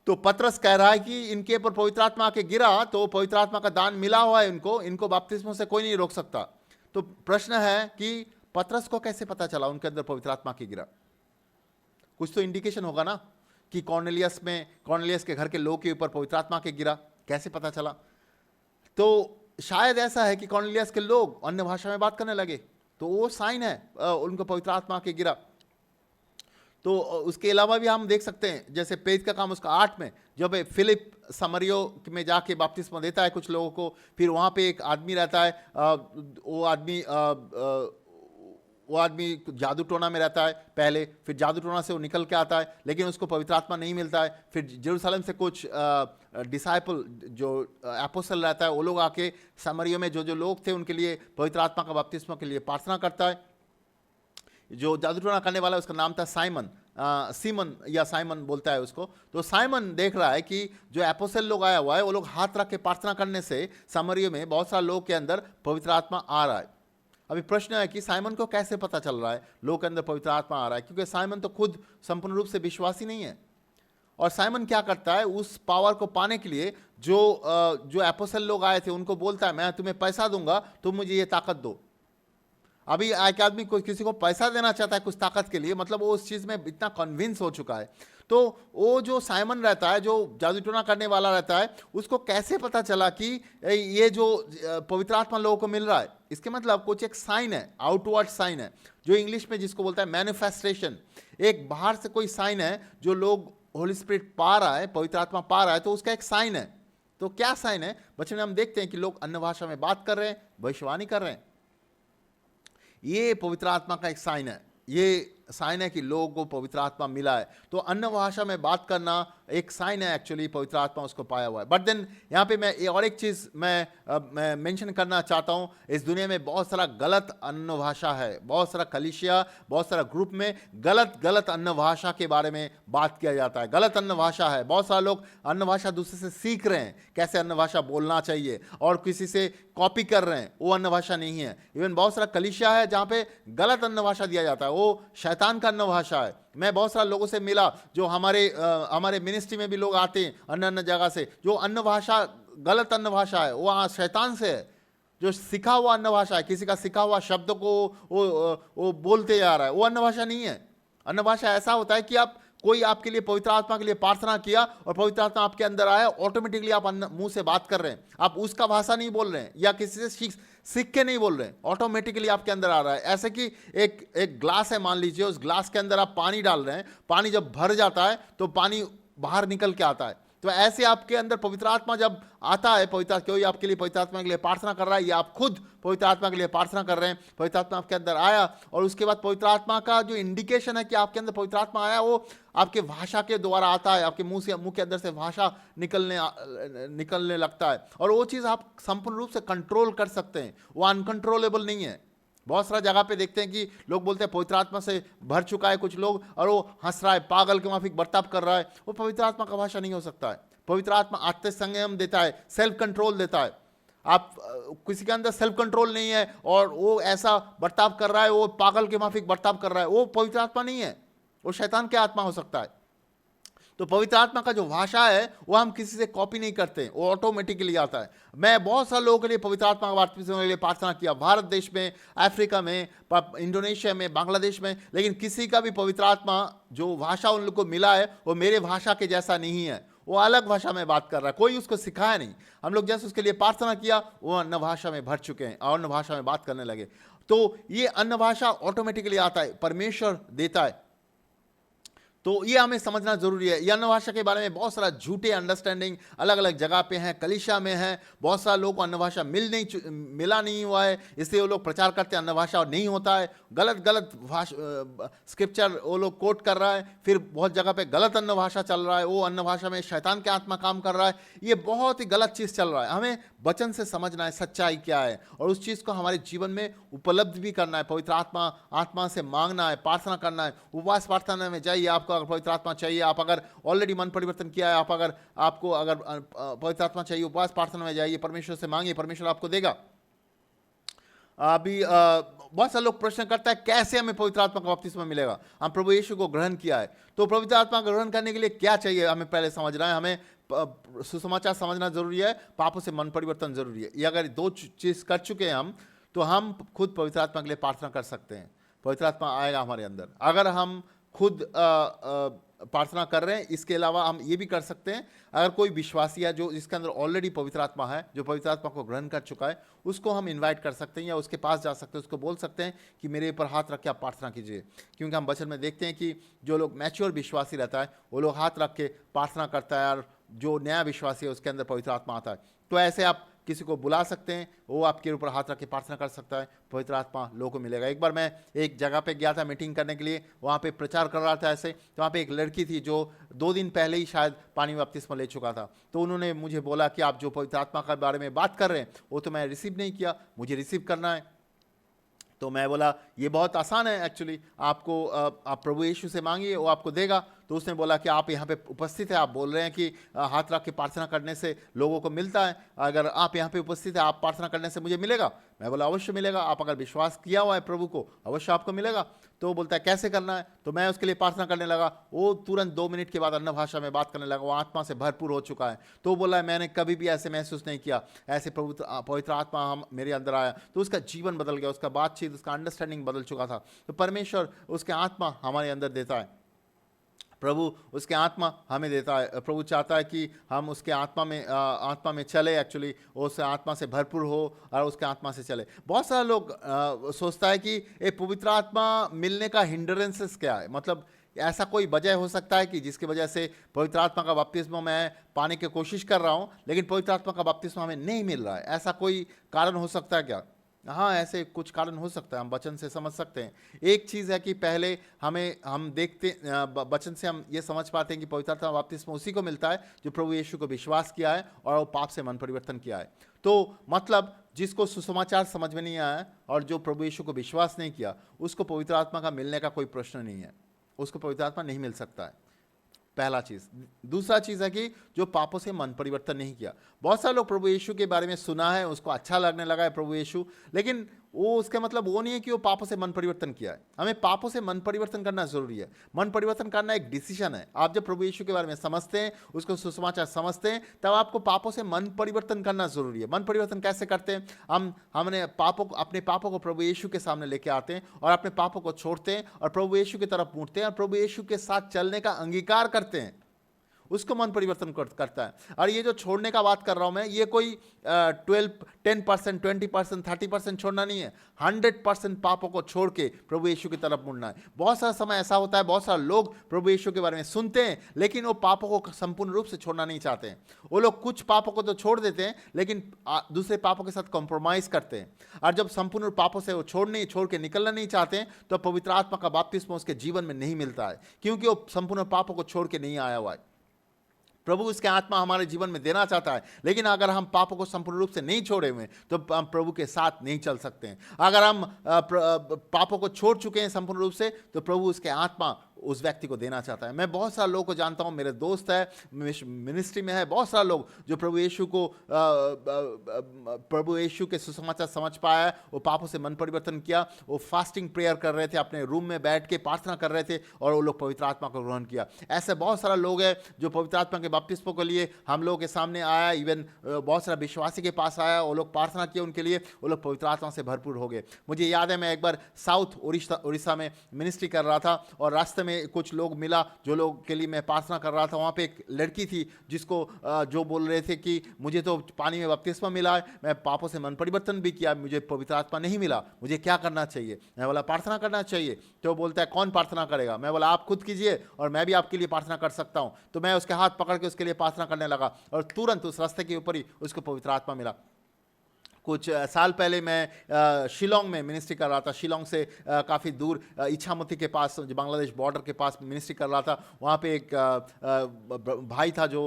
तो पतरस कह रहा है कि इनके ऊपर पवित्र आत्मा आके गिरा तो पवित्र आत्मा का दान मिला हुआ है इनको बपतिस्मा से कोई नहीं रोक सकता। तो प्रश्न है कि पतरस को कैसे पता चला उनके अंदर पवित्र आत्मा के गिरा? कुछ तो इंडिकेशन होगा ना कि कॉर्नेलियस के घर के लोग के ऊपर पवित्र आत्मा के गिरा, कैसे पता चला? तो शायद ऐसा है कि कॉर्नेलियस के लोग अन्य भाषा में बात करने लगे, तो वो साइन है उनको पवित्र आत्मा के गिरा। तो उसके अलावा भी हम देख सकते हैं, जैसे प्रेरित का काम उसका 8 में, जब फिलिप समरियो में जाके बपतिस्मा देता है कुछ लोगों को, फिर वहाँ पे एक आदमी रहता है, वो आदमी जादू टोना में रहता है पहले, फिर जादू टोना से वो निकल के आता है, लेकिन उसको पवित्र आत्मा नहीं मिलता है। फिर जेरूशलेम से कुछ डिसाइपल जो अपोस्टल रहता है, वो लोग आके समरियो में जो लोग थे उनके लिए पवित्र आत्मा का बपतिस्मा के लिए प्रार्थना करता है। जो जादू टोना करने वाला है उसका नाम था सीमन या साइमन बोलता है उसको। तो साइमन देख रहा है कि जो अपोस्टल लोग आया हुआ है, वो लोग हाथ रख के प्रार्थना करने से समरियो में बहुत सारे लोग के अंदर पवित्र आत्मा आ रहा है। अभी प्रश्न है कि साइमन को कैसे पता चल रहा है लोग के अंदर पवित्र आत्मा आ रहा है? क्योंकि साइमन तो खुद संपूर्ण रूप से विश्वासी नहीं है। और साइमन क्या करता है, उस पावर को पाने के लिए जो अपोस्टल लोग आए थे उनको बोलता है, मैं तुम्हें पैसा दूंगा, तुम मुझे ये ताकत दो। अभी एक आदमी कोई किसी को पैसा देना चाहता है कुछ ताकत के लिए, मतलब वो उस चीज़ में इतना कन्विंस हो चुका है। तो वो जो साइमन रहता है, जो जादू टोना करने वाला रहता है, उसको कैसे पता चला कि ये जो पवित्र आत्मा लोगों को मिल रहा है? इसके मतलब कुछ एक साइन है, आउटवर्ड साइन है, जो इंग्लिश में जिसको बोलता है मैनिफेस्टेशन। एक बाहर से कोई साइन है जो लोग होली स्पिरिट पा रहा है, पवित्र आत्मा पा रहा है, तो उसका एक साइन है। तो क्या साइन है? बच्चों में हम देखते हैं कि लोग अन्य भाषा में बात कर रहे हैं, भविष्यवाणी कर रहे हैं। ये पवित्र आत्मा का एक साइन है। ये साइन है कि लोगों को पवित्र आत्मा मिला है। तो अन्य भाषा में बात करना एक साइन है, एक्चुअली पवित्र आत्मा उसको पाया हुआ है। बट देन यहाँ पे मैं और एक चीज़ मैं मेंशन करना चाहता हूँ। इस दुनिया में बहुत सारा गलत अन्य भाषा है, बहुत सारा कलीसिया, बहुत सारा ग्रुप में गलत अन्य भाषा के बारे में बात किया जाता है। गलत अन्य भाषा है, बहुत सारे लोग अन्य भाषा दूसरे से सीख रहे हैं, कैसे अन्य भाषा बोलना चाहिए, और किसी से कॉपी कर रहे हैं, वो अन्य भाषा नहीं है। इवन बहुत सारा कलीसिया है जहाँ पे गलत अन्य भाषा दिया जाता है, वो शैतान का अन्य भाषा है। मैं बहुत सारे लोगों से मिला जो हमारे मिनिस्ट्री में भी लोग आते हैं अन्य जगह से, जो अन्य भाषा गलत अन्य भाषा है, वो शैतान से है। जो सिखा हुआ अन्य भाषा है, किसी का सिखा हुआ शब्द को वो बोलते जा रहा है, वो अन्य भाषा नहीं है। अन्य भाषा ऐसा होता है कि कोई आपके लिए पवित्र आत्मा के लिए प्रार्थना किया और पवित्र आत्मा आपके अंदर आया, ऑटोमेटिकली आप मुंह से बात कर रहे हैं, आप उसका भाषा नहीं बोल रहे हैं या किसी से सीख के नहीं बोल रहे हैं, ऑटोमेटिकली आपके अंदर आ रहा है। ऐसे कि एक ग्लास है, मान लीजिए, उस ग्लास के अंदर आप पानी डाल रहे हैं, पानी जब भर जाता है तो पानी बाहर निकल के आता है। तो ऐसे आपके अंदर पवित्र आत्मा जब आता है, पवित्र कोई आपके लिए पवित्र आत्मा के लिए प्रार्थना कर रहा है या आप खुद पवित्र आत्मा के लिए प्रार्थना कर रहे हैं, पवित्र आत्मा आपके अंदर आया और उसके बाद पवित्र आत्मा का जो इंडिकेशन है कि आपके अंदर पवित्र आत्मा आया, वो आपके भाषा के द्वारा आता है, आपके मुंह के अंदर से भाषा निकलने लगता है और वो चीज़ आप संपूर्ण रूप से कंट्रोल कर सकते हैं, वो अनकंट्रोलेबल नहीं है। बहुत सारा जगह पे देखते हैं कि लोग बोलते हैं पवित्र आत्मा से भर चुका है कुछ लोग और वो हंस रहा है, पागल के माफिक बर्ताव कर रहा है, वो पवित्र आत्मा का भाषा नहीं हो सकता है। पवित्र आत्मा आत्म संयम देता है, सेल्फ कंट्रोल देता है। आप किसी के अंदर सेल्फ कंट्रोल नहीं है और वो ऐसा बर्ताव कर रहा है, वो पागल के माफिक बर्ताव कर रहा है, वो पवित्र आत्मा नहीं है, वो शैतान के आत्मा हो सकता है। तो पवित्र आत्मा का जो भाषा है वो हम किसी से कॉपी नहीं करते, वो ऑटोमेटिकली आता है। मैं बहुत सारे लोगों के लिए पवित्र आत्मा का बपतिस्मा के लिए प्रार्थना किया, भारत देश में, अफ्रीका में, इंडोनेशिया में, बांग्लादेश में, लेकिन किसी का भी पवित्र आत्मा जो भाषा उन लोग को मिला है वो मेरे भाषा के जैसा नहीं है, वो अलग भाषा में बात कर रहा है, कोई उसको सिखाया नहीं। हम लोग जैसे उसके लिए प्रार्थना किया वो अन्य भाषा में भर चुके हैं और अन्य भाषा में बात करने लगे। तो ये अन्य भाषा ऑटोमेटिकली आता है, परमेश्वर देता है। तो ये हमें समझना जरूरी है। ये अन्य भाषा के बारे में बहुत सारा झूठे अंडरस्टैंडिंग अलग अलग जगह पे हैं, कलीसिया में है, बहुत सारे लोगों को अन्य भाषा मिला नहीं हुआ है, इसलिए वो लोग प्रचार करते हैं अन्य भाषा और नहीं होता है। गलत स्क्रिप्चर वो लोग कोट कर रहा है, फिर बहुत जगह पे गलत अन्य भाषा चल रहा है, वो अन्य भाषा में शैतान के आत्मा काम कर रहा है। ये बहुत ही गलत चीज़ चल रहा है। हमें वचन से समझना है सच्चाई क्या है और उस चीज़ को हमारे जीवन में उपलब्ध भी करना है। पवित्र आत्मा से मांगना है, प्रार्थना करना है, उपवास प्रार्थना में जाइए। आपको अगर पवित्र आत्मा चाहिए, आप अगर ऑलरेडी मन परिवर्तन किया है, आपको अगर पवित्र आत्मा चाहिए, उपवास प्रार्थना में जाइए, परमेश्वर से मांगिए, परमेश्वर आपको देगा। अभी बहुत सारे लोग प्रश्न करता है कैसे हमें पवित्र आत्मा का बपतिस्मा मिलेगा। हम प्रभु यीशु को ग्रहण किया है, तो पवित्र आत्मा का ग्रहण करने के लिए क्या चाहिए हमें पहले समझना है। हमें सुसमाचार समझना जरूरी है, पापों से मन परिवर्तन जरूरी है। ये अगर दो चीज कर चुके हैं हम, तो हम खुद पवित्र आत्मा के लिए प्रार्थना कर सकते हैं, पवित्र आत्मा आएगा हमारे अंदर। अगर हम खुद प्रार्थना कर रहे हैं, इसके अलावा हम ये भी कर सकते हैं, अगर कोई विश्वासी है जो जिसके अंदर ऑलरेडी पवित्र आत्मा है, जो पवित्र आत्मा को ग्रहण कर चुका है, उसको हम इनवाइट कर सकते हैं या उसके पास जा सकते हैं, उसको बोल सकते हैं कि मेरे ऊपर हाथ रख के आप प्रार्थना कीजिए। क्योंकि हम वचन में देखते हैं कि जो लोग मैच्योर विश्वासी रहता है वो लोग हाथ रख के प्रार्थना करता है, और जो नया विश्वासी है उसके अंदर पवित्र आत्मा आता है। तो ऐसे आप किसी को बुला सकते हैं, वो आपके ऊपर हाथ रख के प्रार्थना कर सकता है, पवित्र आत्मा लोगों को मिलेगा। एक बार मैं एक जगह पे गया था मीटिंग करने के लिए, वहाँ पे प्रचार कर रहा था ऐसे, तो वहाँ पे एक लड़की थी जो 2 दिन पहले ही शायद पानी में बपतिस्मा ले चुका था। तो उन्होंने मुझे बोला कि आप जो पवित्र आत्मा के बारे में बात कर रहे हैं वो तो मैं रिसीव नहीं किया, मुझे रिसीव करना है। तो मैं बोला ये बहुत आसान है एक्चुअली, आपको आप प्रभु यीशु से मांगिए, वो आपको देगा। तो उसने बोला कि आप यहाँ पे उपस्थित है, आप बोल रहे हैं कि हाथ रख के प्रार्थना करने से लोगों को मिलता है, अगर आप यहाँ पे उपस्थित है, आप प्रार्थना करने से मुझे मिलेगा। मैं बोला अवश्य मिलेगा, आप अगर विश्वास किया हुआ है प्रभु को, अवश्य आपको मिलेगा। तो वो बोलता है कैसे करना है, तो मैं उसके लिए प्रार्थना करने लगा। वो तुरंत 2 मिनट के बाद अन्य भाषा में बात करने लगा, वो आत्मा से भरपूर हो चुका है। तो वो बोला मैंने कभी भी ऐसे महसूस नहीं किया, ऐसे पवित्र आत्मा हम मेरे अंदर आया, तो उसका जीवन बदल गया, उसका बातचीत, उसका अंडरस्टैंडिंग बदल चुका था। तो परमेश्वर उसके आत्मा हमारे अंदर देता है, प्रभु उसके आत्मा हमें देता है। प्रभु चाहता है कि हम उसके आत्मा में चले, एक्चुअली उस आत्मा से भरपूर हो और उसके आत्मा से चले। बहुत सारे लोग सोचता है कि ये पवित्र आत्मा मिलने का हिंड्रेंसेस क्या है, मतलब ऐसा कोई वजह हो सकता है कि जिसकी वजह से पवित्र आत्मा का बपतिस्मा मैं पाने की कोशिश कर रहा हूँ लेकिन पवित्र आत्मा का बपतिस्मा हमें नहीं मिल रहा है, ऐसा कोई कारण हो सकता है क्या? हाँ, ऐसे कुछ कारण हो सकता है, हम वचन से समझ सकते हैं। एक चीज़ है कि पहले हम देखते वचन से हम ये समझ पाते हैं कि पवित्र आत्मा बपतिस्मा उसी को मिलता है जो प्रभु यीशु को विश्वास किया है और वो पाप से मन परिवर्तन किया है। तो मतलब जिसको सुसमाचार समझ में नहीं आया और जो प्रभु यीशु को विश्वास नहीं किया, उसको पवित्र आत्मा का मिलने का कोई प्रश्न नहीं है, उसको पवित्र आत्मा नहीं मिल सकता है, पहला चीज़। दूसरा चीज़ है कि जो पापों से मन परिवर्तन नहीं किया। बहुत सारे लोग प्रभु यीशु के बारे में सुना है, उसको अच्छा लगने लगा है प्रभु यीशु, लेकिन वो उसका मतलब वो नहीं है कि वो पापों से मन परिवर्तन किया है। हमें पापों से मन परिवर्तन करना जरूरी है। मन परिवर्तन करना एक डिसीजन है। आप जब प्रभु यीशु के बारे में समझते हैं, उसको सुसमाचार समझते हैं, तब आपको पापों से मन परिवर्तन करना जरूरी है। मन परिवर्तन कैसे करते हैं? अपने पापों को प्रभु यीशु के सामने लेके आते हैं और अपने पापों को छोड़ते हैं और प्रभु यीशु की तरफ मुड़ते हैं और प्रभु यीशु के साथ चलने का अंगीकार करते हैं। उसको मन परिवर्तन करता है। और ये जो छोड़ने का बात कर रहा हूं मैं, ये कोई 10%, 20%, 30% छोड़ना नहीं है, 100% पापों को छोड़ के प्रभु यीशु की तरफ मुड़ना है। बहुत सारा समय ऐसा होता है, बहुत सारे लोग प्रभु यीशु के बारे में सुनते हैं, लेकिन वो पापों को संपूर्ण रूप से छोड़ना नहीं चाहते हैं। वो लोग कुछ पापों को तो छोड़ देते हैं, लेकिन दूसरे पापों के साथ कॉम्प्रोमाइज करते हैं। और जब संपूर्ण पापों से वो छोड़ के निकलना नहीं चाहते हैं, तो पवित्र आत्मा का बपतिस्मा उसके जीवन में नहीं मिलता है, क्योंकि वो संपूर्ण पापों को छोड़ के नहीं आया हुआ है। प्रभु उसके आत्मा हमारे जीवन में देना चाहता है, लेकिन अगर हम पापों को संपूर्ण रूप से नहीं छोड़े हुए तो हम प्रभु के साथ नहीं चल सकते हैं। अगर हम पापों को छोड़ चुके हैं संपूर्ण रूप से, तो प्रभु उसके आत्मा उस व्यक्ति को देना चाहता है। मैं बहुत सारे लोगों को जानता हूं, मेरे दोस्त है, मिनिस्ट्री में है, बहुत सारे लोग जो प्रभु यीशु के सुसमाचार समझ पाया, वो पापों से मन परिवर्तन किया, वो फास्टिंग प्रेयर कर रहे थे, अपने रूम में बैठ के प्रार्थना कर रहे थे, और वो लोग पवित्र आत्मा को ग्रहण किया। ऐसे बहुत सारे लोग हैं जो पवित्र आत्मा के बपतिस्मा के लिए हम लोगों के सामने आया, इवन बहुत सारा विश्वासी के पास आया, वो लोग प्रार्थना किए उनके लिए, वो लोग पवित्र आत्मा से भरपूर हो गए। मुझे याद है, मैं एक बार साउथ उड़ीसा में मिनिस्ट्री कर रहा था, और रास्ते में कुछ लोग मिला जो लोग के लिए मैं प्रार्थना कर रहा था। वहाँ पे एक लड़की थी जिसको जो बोल रहे थे कि मुझे तो पानी में बपतिस्मा मिला है, मैं पापों से मन परिवर्तन भी किया, मुझे पवित्र आत्मा नहीं मिला, मुझे क्या करना चाहिए? मैं बोला प्रार्थना करना चाहिए। तो बोलता है कौन प्रार्थना करेगा? मैं बोला आप खुद कीजिए, और मैं भी आपके लिए प्रार्थना कर सकता हूँ। तो मैं उसके हाथ पकड़ के उसके लिए प्रार्थना करने लगा, और तुरंत उस रास्ते के ऊपर ही उसको पवित्र आत्मा मिला। कुछ साल पहले मैं शिलोंग में मिनिस्ट्री कर रहा था। शिलोंग से काफ़ी दूर इच्छामती के पास, जो बांग्लादेश बॉर्डर के पास मिनिस्ट्री कर रहा था। वहाँ पे एक भाई था जो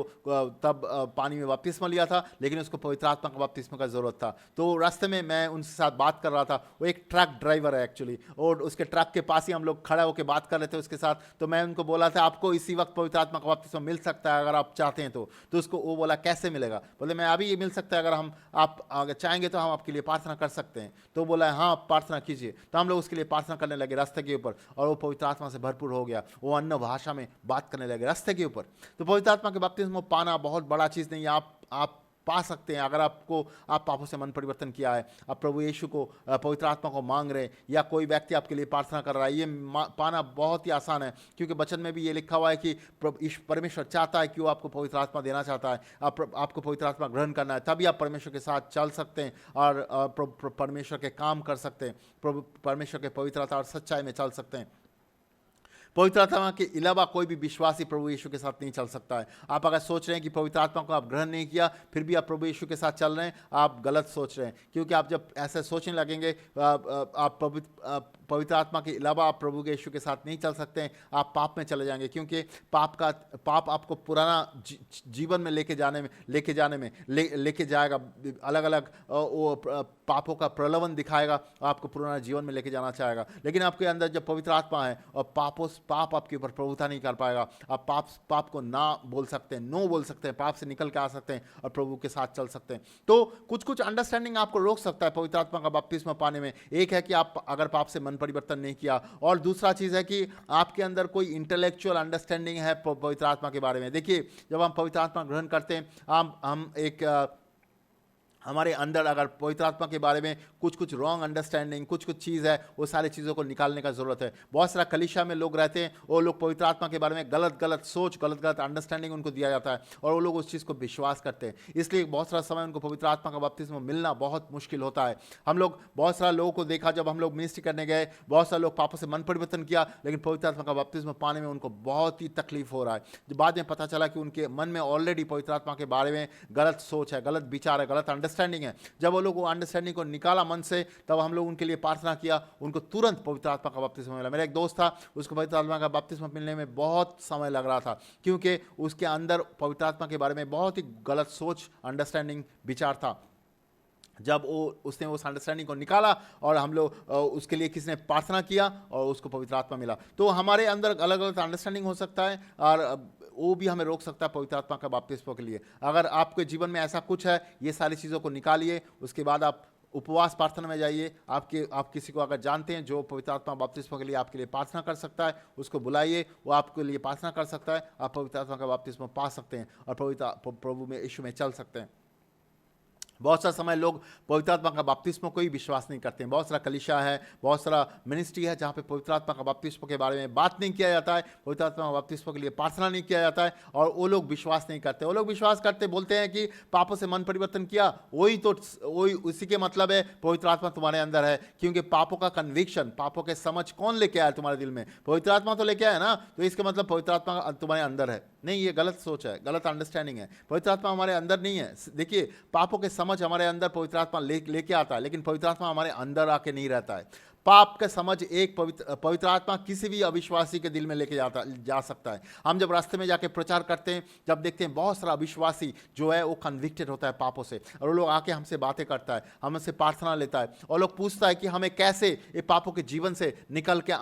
तब पानी में बपतिस्मा लिया था, लेकिन उसको पवित्र आत्मा का बपतिस्मा का ज़रूरत था। तो रास्ते में मैं उनके साथ बात कर रहा था। वो एक ट्रक ड्राइवर है एक्चुअली, और उसके ट्रक के पास ही हम लोग खड़ा होकर बात कर रहे थे उसके साथ। तो मैं उनको बोला था आपको इसी वक्त पवित्र आत्मा का बपतिस्मा मिल सकता है अगर आप चाहते हैं तो उसको वो बोला कैसे मिलेगा? बोले मैं अभी ये मिल सकता है, अगर आप अगर चाहेंगे तो हम आपके लिए प्रार्थना कर सकते हैं। तो बोला हाँ प्रार्थना कीजिए। तो हम लोग उसके लिए प्रार्थना करने लगे रास्ते के ऊपर, और वो पवित्र आत्मा से भरपूर हो गया। वो अन्य भाषा में बात करने लगे रास्ते के ऊपर। तो पवित्र आत्मा के बपतिस्मा पाना बहुत बड़ा चीज़ नहीं है, आप पा सकते हैं अगर आप पापों से मन परिवर्तन किया है, आप प्रभु यीशु को पवित्र आत्मा को मांग रहे हैं, या कोई व्यक्ति आपके लिए प्रार्थना कर रहा है। ये पाना बहुत ही आसान है, क्योंकि वचन में भी ये लिखा हुआ है कि परमेश्वर चाहता है कि वो आपको पवित्र आत्मा देना चाहता है। आपको पवित्र आत्मा ग्रहण करना है, तभी आप परमेश्वर के साथ चल सकते हैं और परमेश्वर के काम कर सकते हैं, परमेश्वर के पवित्रता और सच्चाई में चल सकते हैं। पवित्र आत्मा के अलावा कोई भी विश्वासी प्रभु यीशु के साथ नहीं चल सकता है। आप अगर सोच रहे हैं कि पवित्र आत्मा को आप ग्रहण नहीं किया फिर भी आप प्रभु यीशु के साथ चल रहे हैं, आप गलत सोच रहे हैं। क्योंकि आप जब ऐसे सोचने लगेंगे, आप पवित्र आत्मा के अलावा आप प्रभु के यीशु के साथ नहीं चल सकते हैं, आप पाप में चले जाएंगे। क्योंकि पाप आपको पुराना जीवन में लेके जाएगा, अलग अलग वो पापों का प्रलोभन दिखाएगा, आपको पुराना जीवन में लेके जाना चाहेगा। लेकिन आपके अंदर जब पवित्र आत्मा है, और पाप आपके ऊपर प्रभुता नहीं कर पाएगा। आप पाप को ना बोल सकते हैं, नो बोल सकते हैं, पाप से निकल के आ सकते हैं और प्रभु के साथ चल सकते हैं। तो कुछ अंडरस्टैंडिंग आपको रोक सकता है पवित्र आत्मा का बपतिस्मा पाने में। एक है कि आप अगर पाप से मन परिवर्तन नहीं किया, और दूसरा चीज़ है कि आपके अंदर कोई इंटेलेक्चुअल अंडरस्टैंडिंग है पवित्र आत्मा के बारे में। देखिए, जब हम पवित्र आत्मा ग्रहण करते हैं, हम एक हमारे अंदर अगर पवित्र आत्मा के बारे में कुछ रॉन्ग अंडरस्टैंडिंग, कुछ चीज़ है, वो सारी चीज़ों को निकालने का ज़रूरत है। बहुत सारा कलीसिया में लोग रहते हैं, वो लोग पवित्र आत्मा के बारे में गलत सोच, गलत अंडरस्टैंडिंग उनको दिया जाता है, और वो लोग उस चीज़ को विश्वास करते हैं। इसलिए बहुत सारा समय उनको पवित्र आत्मा का बपतिस्मा मिलना बहुत मुश्किल होता है। हम लोग बहुत सारा लोगों को देखा, जब हम लोग मिनिस्ट्री करने गए, बहुत सारे लोग पापों से मन परिवर्तन किया, लेकिन पवित्र आत्मा का बपतिस्मा पाने में उनको बहुत ही तकलीफ हो रहा है। जब बाद में पता चला कि उनके मन में ऑलरेडी पवित्र आत्मा के बारे में गलत सोच है, गलत विचार है, गलत अंडरस्टैंडिंग है। जब वो लोग वो अंडरस्टैंडिंग को निकाला मन से, तब हम लोग उनके लिए प्रार्थना किया, उनको तुरंत पवित्र आत्मा का बपतिस्मा मिला। मेरा एक दोस्त था, उसको पवित्र आत्मा का बपतिस्मा मिलने में बहुत समय लग रहा था, क्योंकि उसके अंदर पवित्र आत्मा के बारे में बहुत ही गलत सोच, अंडरस्टैंडिंग, विचार था। जब उसने उस अंडरस्टैंडिंग को निकाला, और हम लोग उसके लिए किसी ने प्रार्थना किया, और उसको पवित्र आत्मा मिला। तो हमारे अंदर अलग अलग अंडरस्टैंडिंग हो सकता है, और वो भी हमें रोक सकता है पवित्र आत्मा का बपतिस्मा के लिए। अगर आपके जीवन में ऐसा कुछ है, ये सारी चीज़ों को निकालिए, उसके बाद आप उपवास प्रार्थना में जाइए। आप किसी को अगर जानते हैं जो पवित्र आत्मा बपतिस्मा के लिए आपके लिए प्रार्थना कर सकता है, उसको बुलाइए, वो आपके लिए प्रार्थना कर सकता है। आप पवित्र आत्मा का बपतिस्मा पा सकते हैं, और प्रभु में यीशु में चल सकते हैं। बहुत सा समय लोग पवित्र आत्मा का बपतिस्मा को ही विश्वास नहीं करते हैं। बहुत सारा कलीसिया है, बहुत सारा मिनिस्ट्री है जहाँ पे पवित्र आत्मा का बपतिस्मा के बारे में बात नहीं किया जाता है, पवित्र आत्मा का बपतिस्मा के लिए प्रार्थना नहीं किया जाता है, और वो लोग विश्वास नहीं करते। वो लोग विश्वास करते, बोलते हैं कि पापों से मन परिवर्तन किया, वही उसी के मतलब है पवित्र आत्मा तुम्हारे अंदर है। क्योंकि पापों का कन्विक्शन, पापों के समझ कौन लेके आया तुम्हारे दिल में? पवित्र आत्मा तो लेके आया ना, तो इसका मतलब पवित्र आत्मा तुम्हारे अंदर है। नहीं, ये गलत सोच है, गलत अंडरस्टैंडिंग है। पवित्र आत्मा हमारे अंदर नहीं है। देखिए, पापों के समझ हमारे अंदर पवित्र आत्मा लेके आता है, लेकिन पवित्र आत्मा हमारे अंदर आके नहीं रहता है। पाप का समझ एक पवित्र आत्मा किसी भी अविश्वासी के दिल में लेके जा सकता है। हम जब रास्ते में जाके प्रचार करते हैं, जब देखते हैं बहुत सारा अविश्वासी जो है वो कन्विक्टेड होता है पापों से, और वो लोग आके हमसे बातें करता है, हमसे प्रार्थना लेता है, और लोग पूछता है कि हमें कैसे ये पापों के जीवन से निकल के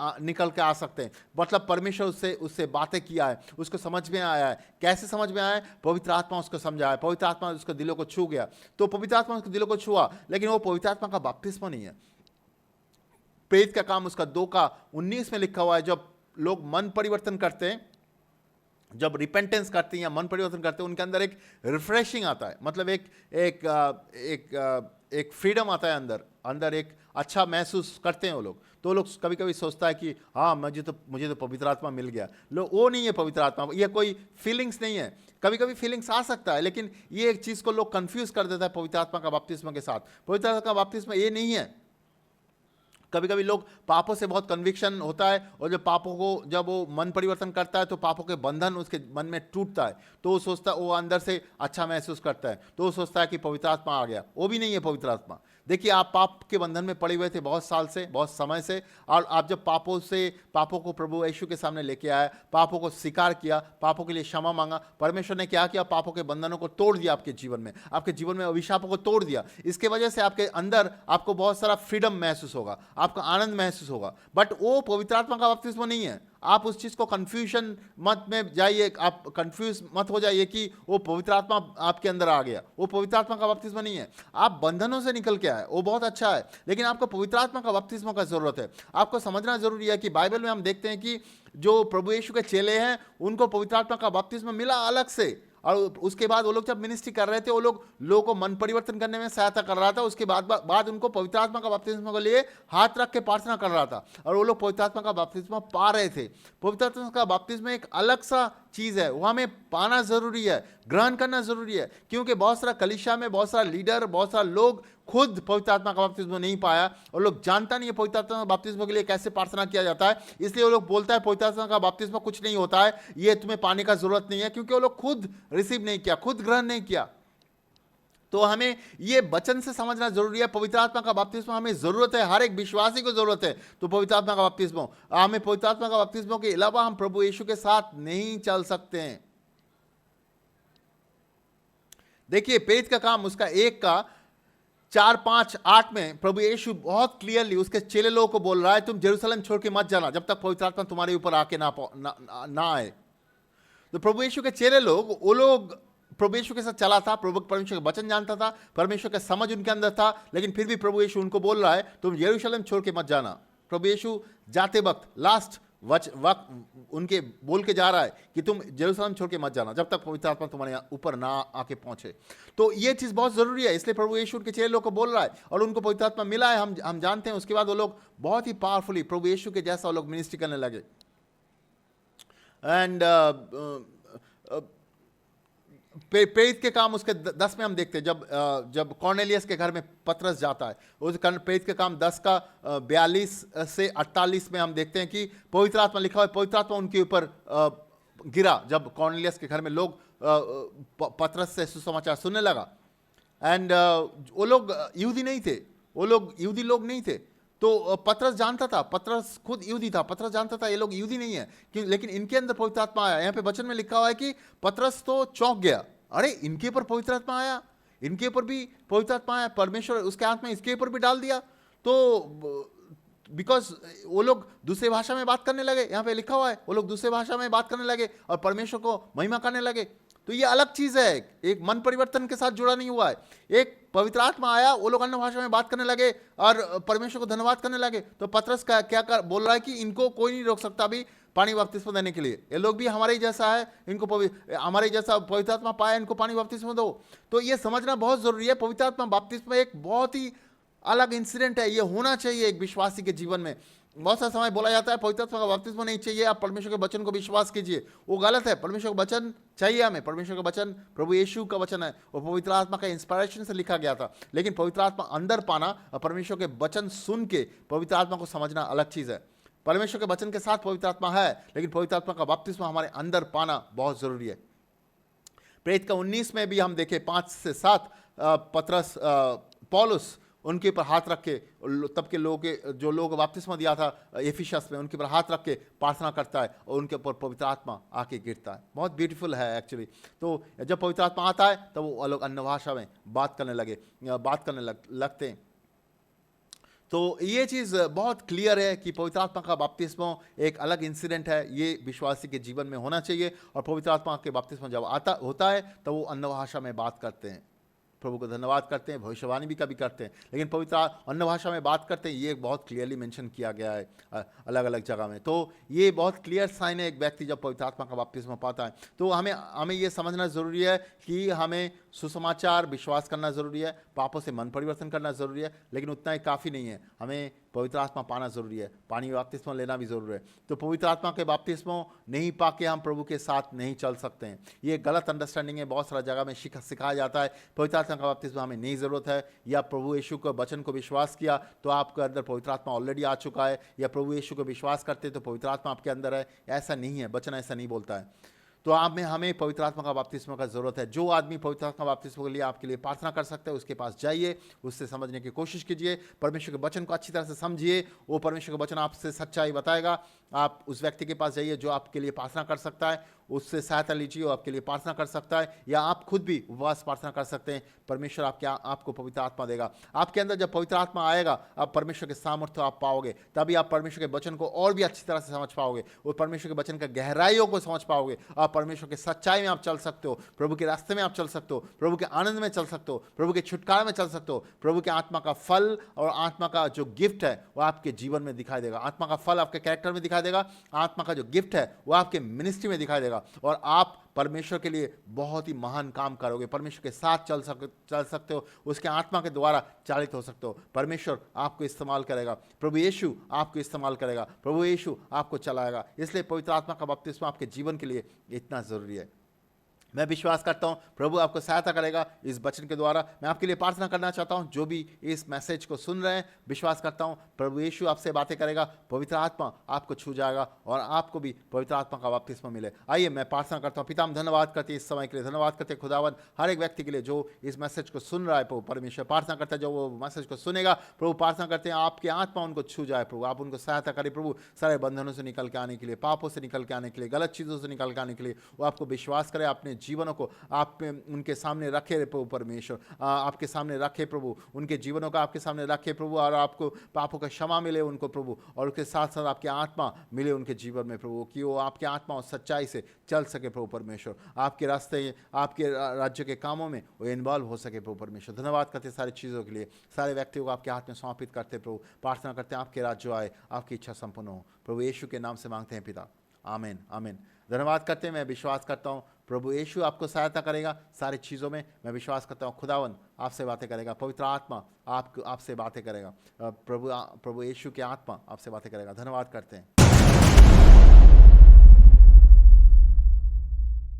आ सकते हैं। मतलब परमेश्वर उससे बातें किया है, उसको समझ में आया है। कैसे समझ में आया है? पवित्र आत्मा उसको समझाया, पवित्र आत्मा उसके दिलों को छू गया। तो पवित्र आत्मा उसके दिलों को छुआ, लेकिन वो पवित्र आत्मा का बपतिस्मा नहीं है। प्रेरित का काम उसका 2:19 में लिखा हुआ है, जब लोग मन परिवर्तन करते हैं, जब रिपेंटेंस करते हैं या मन परिवर्तन करते हैं, उनके अंदर एक रिफ्रेशिंग आता है। मतलब एक फ्रीडम आता है अंदर एक अच्छा महसूस करते हैं वो लोग। तो लोग कभी कभी सोचता है कि हाँ, मुझे तो पवित्र आत्मा मिल गया। लोग, वो नहीं है पवित्र आत्मा, ये कोई फीलिंग्स नहीं है। कभी कभी फीलिंग्स आ सकता है, लेकिन ये एक चीज़ को लोग कंफ्यूज कर देता है पवित्र आत्मा का बपतिस्मा के साथ। पवित्र आत्मा का बपतिस्मा ये नहीं है। कभी कभी लोग पापों से बहुत कन्विक्शन होता है, और जब वो मन परिवर्तन करता है तो पापों के बंधन उसके मन में टूटता है, तो वो सोचता है, वो अंदर से अच्छा महसूस करता है, तो वो सोचता है कि पवित्र आत्मा आ गया। वो भी नहीं है पवित्र आत्मा। देखिए, आप पाप के बंधन में पड़े हुए थे बहुत साल से, बहुत समय से, और आप जब पापों को प्रभु यीशु के सामने लेके आए, पापों को स्वीकार किया, पापों के लिए क्षमा मांगा, परमेश्वर ने क्या किया? पापों के बंधनों को तोड़ दिया आपके जीवन में अभिशापों को तोड़ दिया। इसके वजह से आपके अंदर आपको बहुत सारा फ्रीडम महसूस होगा, आपको आनंद महसूस होगा। बट वो पवित्र आत्मा का बपतिस्मा नहीं है। आप उस चीज को कंफ्यूजन मत में जाइए, आप कंफ्यूज मत हो जाइए कि वो पवित्र आत्मा आपके अंदर आ गया। वो पवित्र आत्मा का बपतिस्मा नहीं है। आप बंधनों से निकल के आए, वो बहुत अच्छा है, लेकिन आपको पवित्र आत्मा का बपतिस्मा का जरूरत है। आपको समझना जरूरी है कि बाइबल में हम देखते हैं कि जो प्रभु यीशु के चेले हैं, उनको पवित्र आत्मा का बपतिस्मा मिला अलग से, और उसके बाद वो लोग जब मिनिस्ट्री कर रहे थे, वो लोगों को मन परिवर्तन करने में सहायता कर रहा था। उसके बाद उनको पवित्र आत्मा का बपतिस्मा के लिए हाथ रख के प्रार्थना कर रहा था, और वो लोग पवित्र आत्मा का बपतिस्मा पा रहे थे। पवित्र आत्मा का बपतिस्मा एक अलग सा चीज है, वो हमें पाना जरूरी है, ग्रहण करना जरूरी है। क्योंकि बहुत सारा कलीसिया में बहुत सारा लीडर, बहुत सारा लोग खुद पवित्र आत्मा का बपतिस्मा नहीं पाया, और लोग जानता नहीं है पवित्र आत्मा का बपतिस्मा के लिए कैसे प्रार्थना किया जाता है। इसलिए वो लोग बोलता है पवित्र आत्मा का बपतिस्मा कुछ नहीं होता है, ये तुम्हें पाने का जरूरत नहीं है, क्योंकि वो लोग खुद रिसीव नहीं किया, खुद ग्रहण नहीं किया। तो हमें ये वचन से समझना जरूरी है, पवित्र आत्मा का बपतिस्मा हमें जरूरत है, हर एक विश्वासी को जरूरत है। तो पवित्र आत्मा का बपतिस्मा, हमें पवित्र आत्मा का बपतिस्मा के अलावा हम प्रभु यीशु के साथ नहीं चल सकते हैं। देखिए, प्रेरित का काम उसका 1:4-5-8 में प्रभु यीशु बहुत क्लियरली उसके चेले लोगों को बोल रहा है, तुम जेरूशलेम छोड़ के मत जाना जब तक पवित्र आत्मा तुम्हारे ऊपर आके ना आए। तो प्रभु यीशु के चेले लोग, वो लोग प्रभु यीशु के साथ चला था, प्रभु परमेश्वर का वचन जानता था, परमेश्वर का समझ उनके अंदर था, लेकिन फिर भी प्रभु यीशु उनको बोल रहा है तुम यरूशलेम छोड़ के मत जाना। प्रभु यीशु जाते वक्त लास्ट वक्त उनके बोल के जा रहा है कि तुम यरूशलेम छोड़ के मत जाना जब तक पवित्र आत्मा तुम्हारे ऊपर ना आके पहुंचे। तो ये चीज़ बहुत ज़रूरी है, इसलिए प्रभु यीशु उनके चेले लोग को बोल रहा है, और उनको पवित्र आत्मा मिला है, हम जानते हैं। उसके बाद वो लोग बहुत ही पावरफुली प्रभु यीशु के जैसा वो लोग मिनिस्ट्री करने लगे। एंड प्रेरित के काम उसके 10 में हम देखते हैं, जब कॉर्नेलियस के घर में पतरस जाता है, उस प्रेरित के काम 10 का 42 से 48 में हम देखते हैं कि पवित्र आत्मा लिखा हुआ है, पवित्र आत्मा उनके ऊपर गिरा जब कॉर्नेलियस के घर में लोग पतरस से सुसमाचार सुनने लगा। एंड वो लोग यहूदी नहीं थे, वो लोग यहूदी लोग नहीं थे। तो पतरस जानता था, पतरस खुद यहूदी था, पतरस जानता था ये लोग यहूदी नहीं है, लेकिन इनके अंदर पवित्र आत्मा आया। यहाँ पे वचन में लिखा हुआ है कि पतरस तो चौंक गया, अरे इनके ऊपर पवित्र आत्मा आया, इनके ऊपर भी पवित्र आत्मा आया, परमेश्वर उसके हाथ में इसके ऊपर भी डाल दिया। तो बिकॉज वो लोग दूसरे भाषा में बात करने लगे, यहाँ पे लिखा हुआ है वो लोग दूसरे भाषा में बात करने लगे और परमेश्वर को महिमा करने लगे। तो ये अलग चीज है, एक मन परिवर्तन के साथ जुड़ा नहीं हुआ है, एक पवित्र आत्मा आया, वो लोग अन्य भाषा में बात करने लगे और परमेश्वर को धन्यवाद करने लगे। तो पतरस का क्या कर बोल रहा है कि इनको कोई नहीं रोक सकता अभी पानी बपतिस्मा देने के लिए। ये लोग भी हमारे ही जैसा है, इनको हमारे ही जैसा पवित्र आत्मा पाया, इनको पानी बपतिस्मा दो। तो ये समझना बहुत जरूरी है, पवित्र आत्मा बपतिस्मा एक बहुत ही अलग इंसिडेंट है। ये होना चाहिए एक विश्वासी के जीवन में। बहुत सा समय बोला जाता है पवित्र आत्मा का बपतिस्मा नहीं चाहिए, आप परमेश्वर के वचन को विश्वास कीजिए। वो गलत है। परमेश्वर का वचन चाहिए हमें। परमेश्वर का वचन प्रभु यीशु का वचन है, वो पवित्र आत्मा का इंस्पिरेशन से लिखा गया था। लेकिन पवित्र आत्मा अंदर पाना और परमेश्वर के वचन सुन के पवित्र आत्मा को समझना अलग चीज़ है। परमेश्वर के वचन के साथ पवित्र आत्मा है, लेकिन पवित्र आत्मा का बपतिस्मा हमारे अंदर पाना बहुत जरूरी है। प्रेरित का 19 में भी हम देखें 5 से 7 पतरस पौलुस उनके ऊपर हाथ रख के, तब के लोग जो लोग बपतिस्मा दिया था एफिसस में, उनके ऊपर हाथ रख के प्रार्थना करता है और उनके ऊपर पवित्र आत्मा आके गिरता है। बहुत ब्यूटीफुल है एक्चुअली। तो जब पवित्र आत्मा आता है तब वो लोग अन्य भाषा में बात करने लगते हैं। तो ये चीज़ बहुत क्लियर है कि पवित्र आत्मा का बपतिस्मा एक अलग इंसिडेंट है, ये विश्वासी के जीवन में होना चाहिए। और पवित्र आत्मा के बपतिस्मा जब होता है तब वो अन्य भाषा में बात करते हैं, प्रभु को धन्यवाद करते हैं, भविष्यवाणी भी कभी करते हैं, लेकिन पवित्र अन्य भाषा में बात करते हैं। ये बहुत क्लियरली मेंशन किया गया है अलग अलग जगह में। तो ये बहुत क्लियर साइन है एक व्यक्ति जब पवित्र आत्मा का बपतिस्मा पाता है। तो हमें ये समझना ज़रूरी है कि हमें सुसमाचार विश्वास करना ज़रूरी है, पापों से मन परिवर्तन करना ज़रूरी है, लेकिन उतना ही काफ़ी नहीं है। हमें पवित्र आत्मा पाना ज़रूरी है, पानी बपतिस्मा लेना भी ज़रूरी है। तो पवित्र आत्मा के बपतिस्मा नहीं पाके हम प्रभु के साथ नहीं चल सकते हैं। ये गलत अंडरस्टैंडिंग है, बहुत सारा जगह में सिखाया जाता है पवित्र आत्मा का बपतिस्मा हमें नहीं ज़रूरत है, या प्रभु यीशु के वचन को विश्वास किया तो आपके अंदर पवित्र आत्मा ऑलरेडी आ चुका है, या प्रभु यीशु को विश्वास करते तो पवित्र आत्मा आपके अंदर है। ऐसा नहीं है, वचन ऐसा नहीं बोलता है। तो हमें पवित्र आत्मा का बपतिस्मा का ज़रूरत है। जो आदमी पवित्र आत्मा का बपतिस्मा के लिए आपके लिए प्रार्थना कर सकता है, उसके पास जाइए, उससे समझने की कोशिश कीजिए, परमेश्वर के वचन को अच्छी तरह से समझिए। वो परमेश्वर का वचन आपसे सच्चाई बताएगा। आप उस व्यक्ति के पास जाइए जो आपके लिए प्रार्थना कर सकता है, उससे सहायता लीजिए, वो आपके लिए प्रार्थना कर सकता है, या आप खुद भी उपवास प्रार्थना कर सकते हैं। परमेश्वर आपको पवित्र आत्मा देगा। आपके अंदर जब पवित्र आत्मा आएगा, आप परमेश्वर के सामर्थ्य आप पाओगे, तभी आप परमेश्वर के वचन को और भी अच्छी तरह से समझ पाओगे, और परमेश्वर के वचन का गहराइयों को समझ पाओगे। आप परमेश्वर के सच्चाई में आप चल सकते हो, प्रभु के रास्ते में आप चल सकते हो, प्रभु के आनंद में चल सकते हो, प्रभु के छुटकारे में चल सकते हो। प्रभु के आत्मा का फल और आत्मा का जो गिफ्ट है वो आपके जीवन में दिखाई देगा। आत्मा का फल आपके कैरेक्टर में दिखाई देगा, आत्मा का जो गिफ्ट है वो आपके मिनिस्ट्री में दिखाई देगा, और आप परमेश्वर के लिए बहुत ही महान काम करोगे। परमेश्वर के साथ चल सकते हो, उसके आत्मा के द्वारा चालित हो सकते हो। परमेश्वर आपको इस्तेमाल करेगा, प्रभु यीशु आपको इस्तेमाल करेगा, प्रभु यीशु आपको चलाएगा। इसलिए पवित्र आत्मा का बपतिस्मा आपके जीवन के लिए इतना ज़रूरी है। मैं विश्वास करता हूँ प्रभु आपको सहायता करेगा इस वचन के द्वारा। मैं आपके लिए प्रार्थना करना चाहता हूँ, जो भी इस मैसेज को सुन रहे हैं, विश्वास करता हूँ प्रभु यीशु आपसे बातें करेगा, पवित्र आत्मा आपको छू जाएगा और आपको भी पवित्र आत्मा का बपतिस्मा मिले। आइए मैं प्रार्थना करता हूँ। पिता, हम धन्यवाद करते हैं इस समय के लिए, धन्यवाद करते हैं खुदावन हर एक व्यक्ति के लिए जो इस मैसेज को सुन रहा है। प्रभु परमेश्वर प्रार्थना करता है जो वो मैसेज को सुनेगा, प्रभु प्रार्थना करते हैं आपकी आत्मा उनको छू जाए। प्रभु आप उनको सहायता करें, प्रभु सारे बंधनों से निकल के आने के लिए, पापों से निकल के आने के लिए, गलत चीज़ों से निकल के आने के लिए वो आपको विश्वास करें, अपने जीवनों को आप उनके सामने रखे प्रभु परमेश्वर, आपके सामने रखे प्रभु, उनके जीवनों का आपके सामने रखे प्रभु, और आपको पापों का क्षमा मिले उनको प्रभु, और उसके साथ साथ आपकी आत्मा मिले उनके जीवन में प्रभु, कि वो आपकी आत्मा और सच्चाई से चल सके प्रभु परमेश्वर, आपके रास्ते आपके राज्य के कामों में वो इन्वॉल्व हो सके प्रभु परमेश्वर। धन्यवाद करते सारी चीज़ों के लिए, सारे व्यक्तियों को आपके हाथ में समर्पित करते प्रभु, प्रार्थना करते हैं आपके राज्य आए, आपकी इच्छा संपन्न हो। प्रभु यीशु के नाम से मांगते हैं पिता, आमीन आमीन। धन्यवाद करते हैं। मैं विश्वास करता हूँ प्रभु यीशु आपको सहायता करेगा सारी चीज़ों में। मैं विश्वास करता हूँ खुदावन आपसे बातें करेगा, पवित्र आत्मा आपसे बातें करेगा, प्रभु यीशु की आत्मा आपसे बातें करेगा। धन्यवाद करते हैं।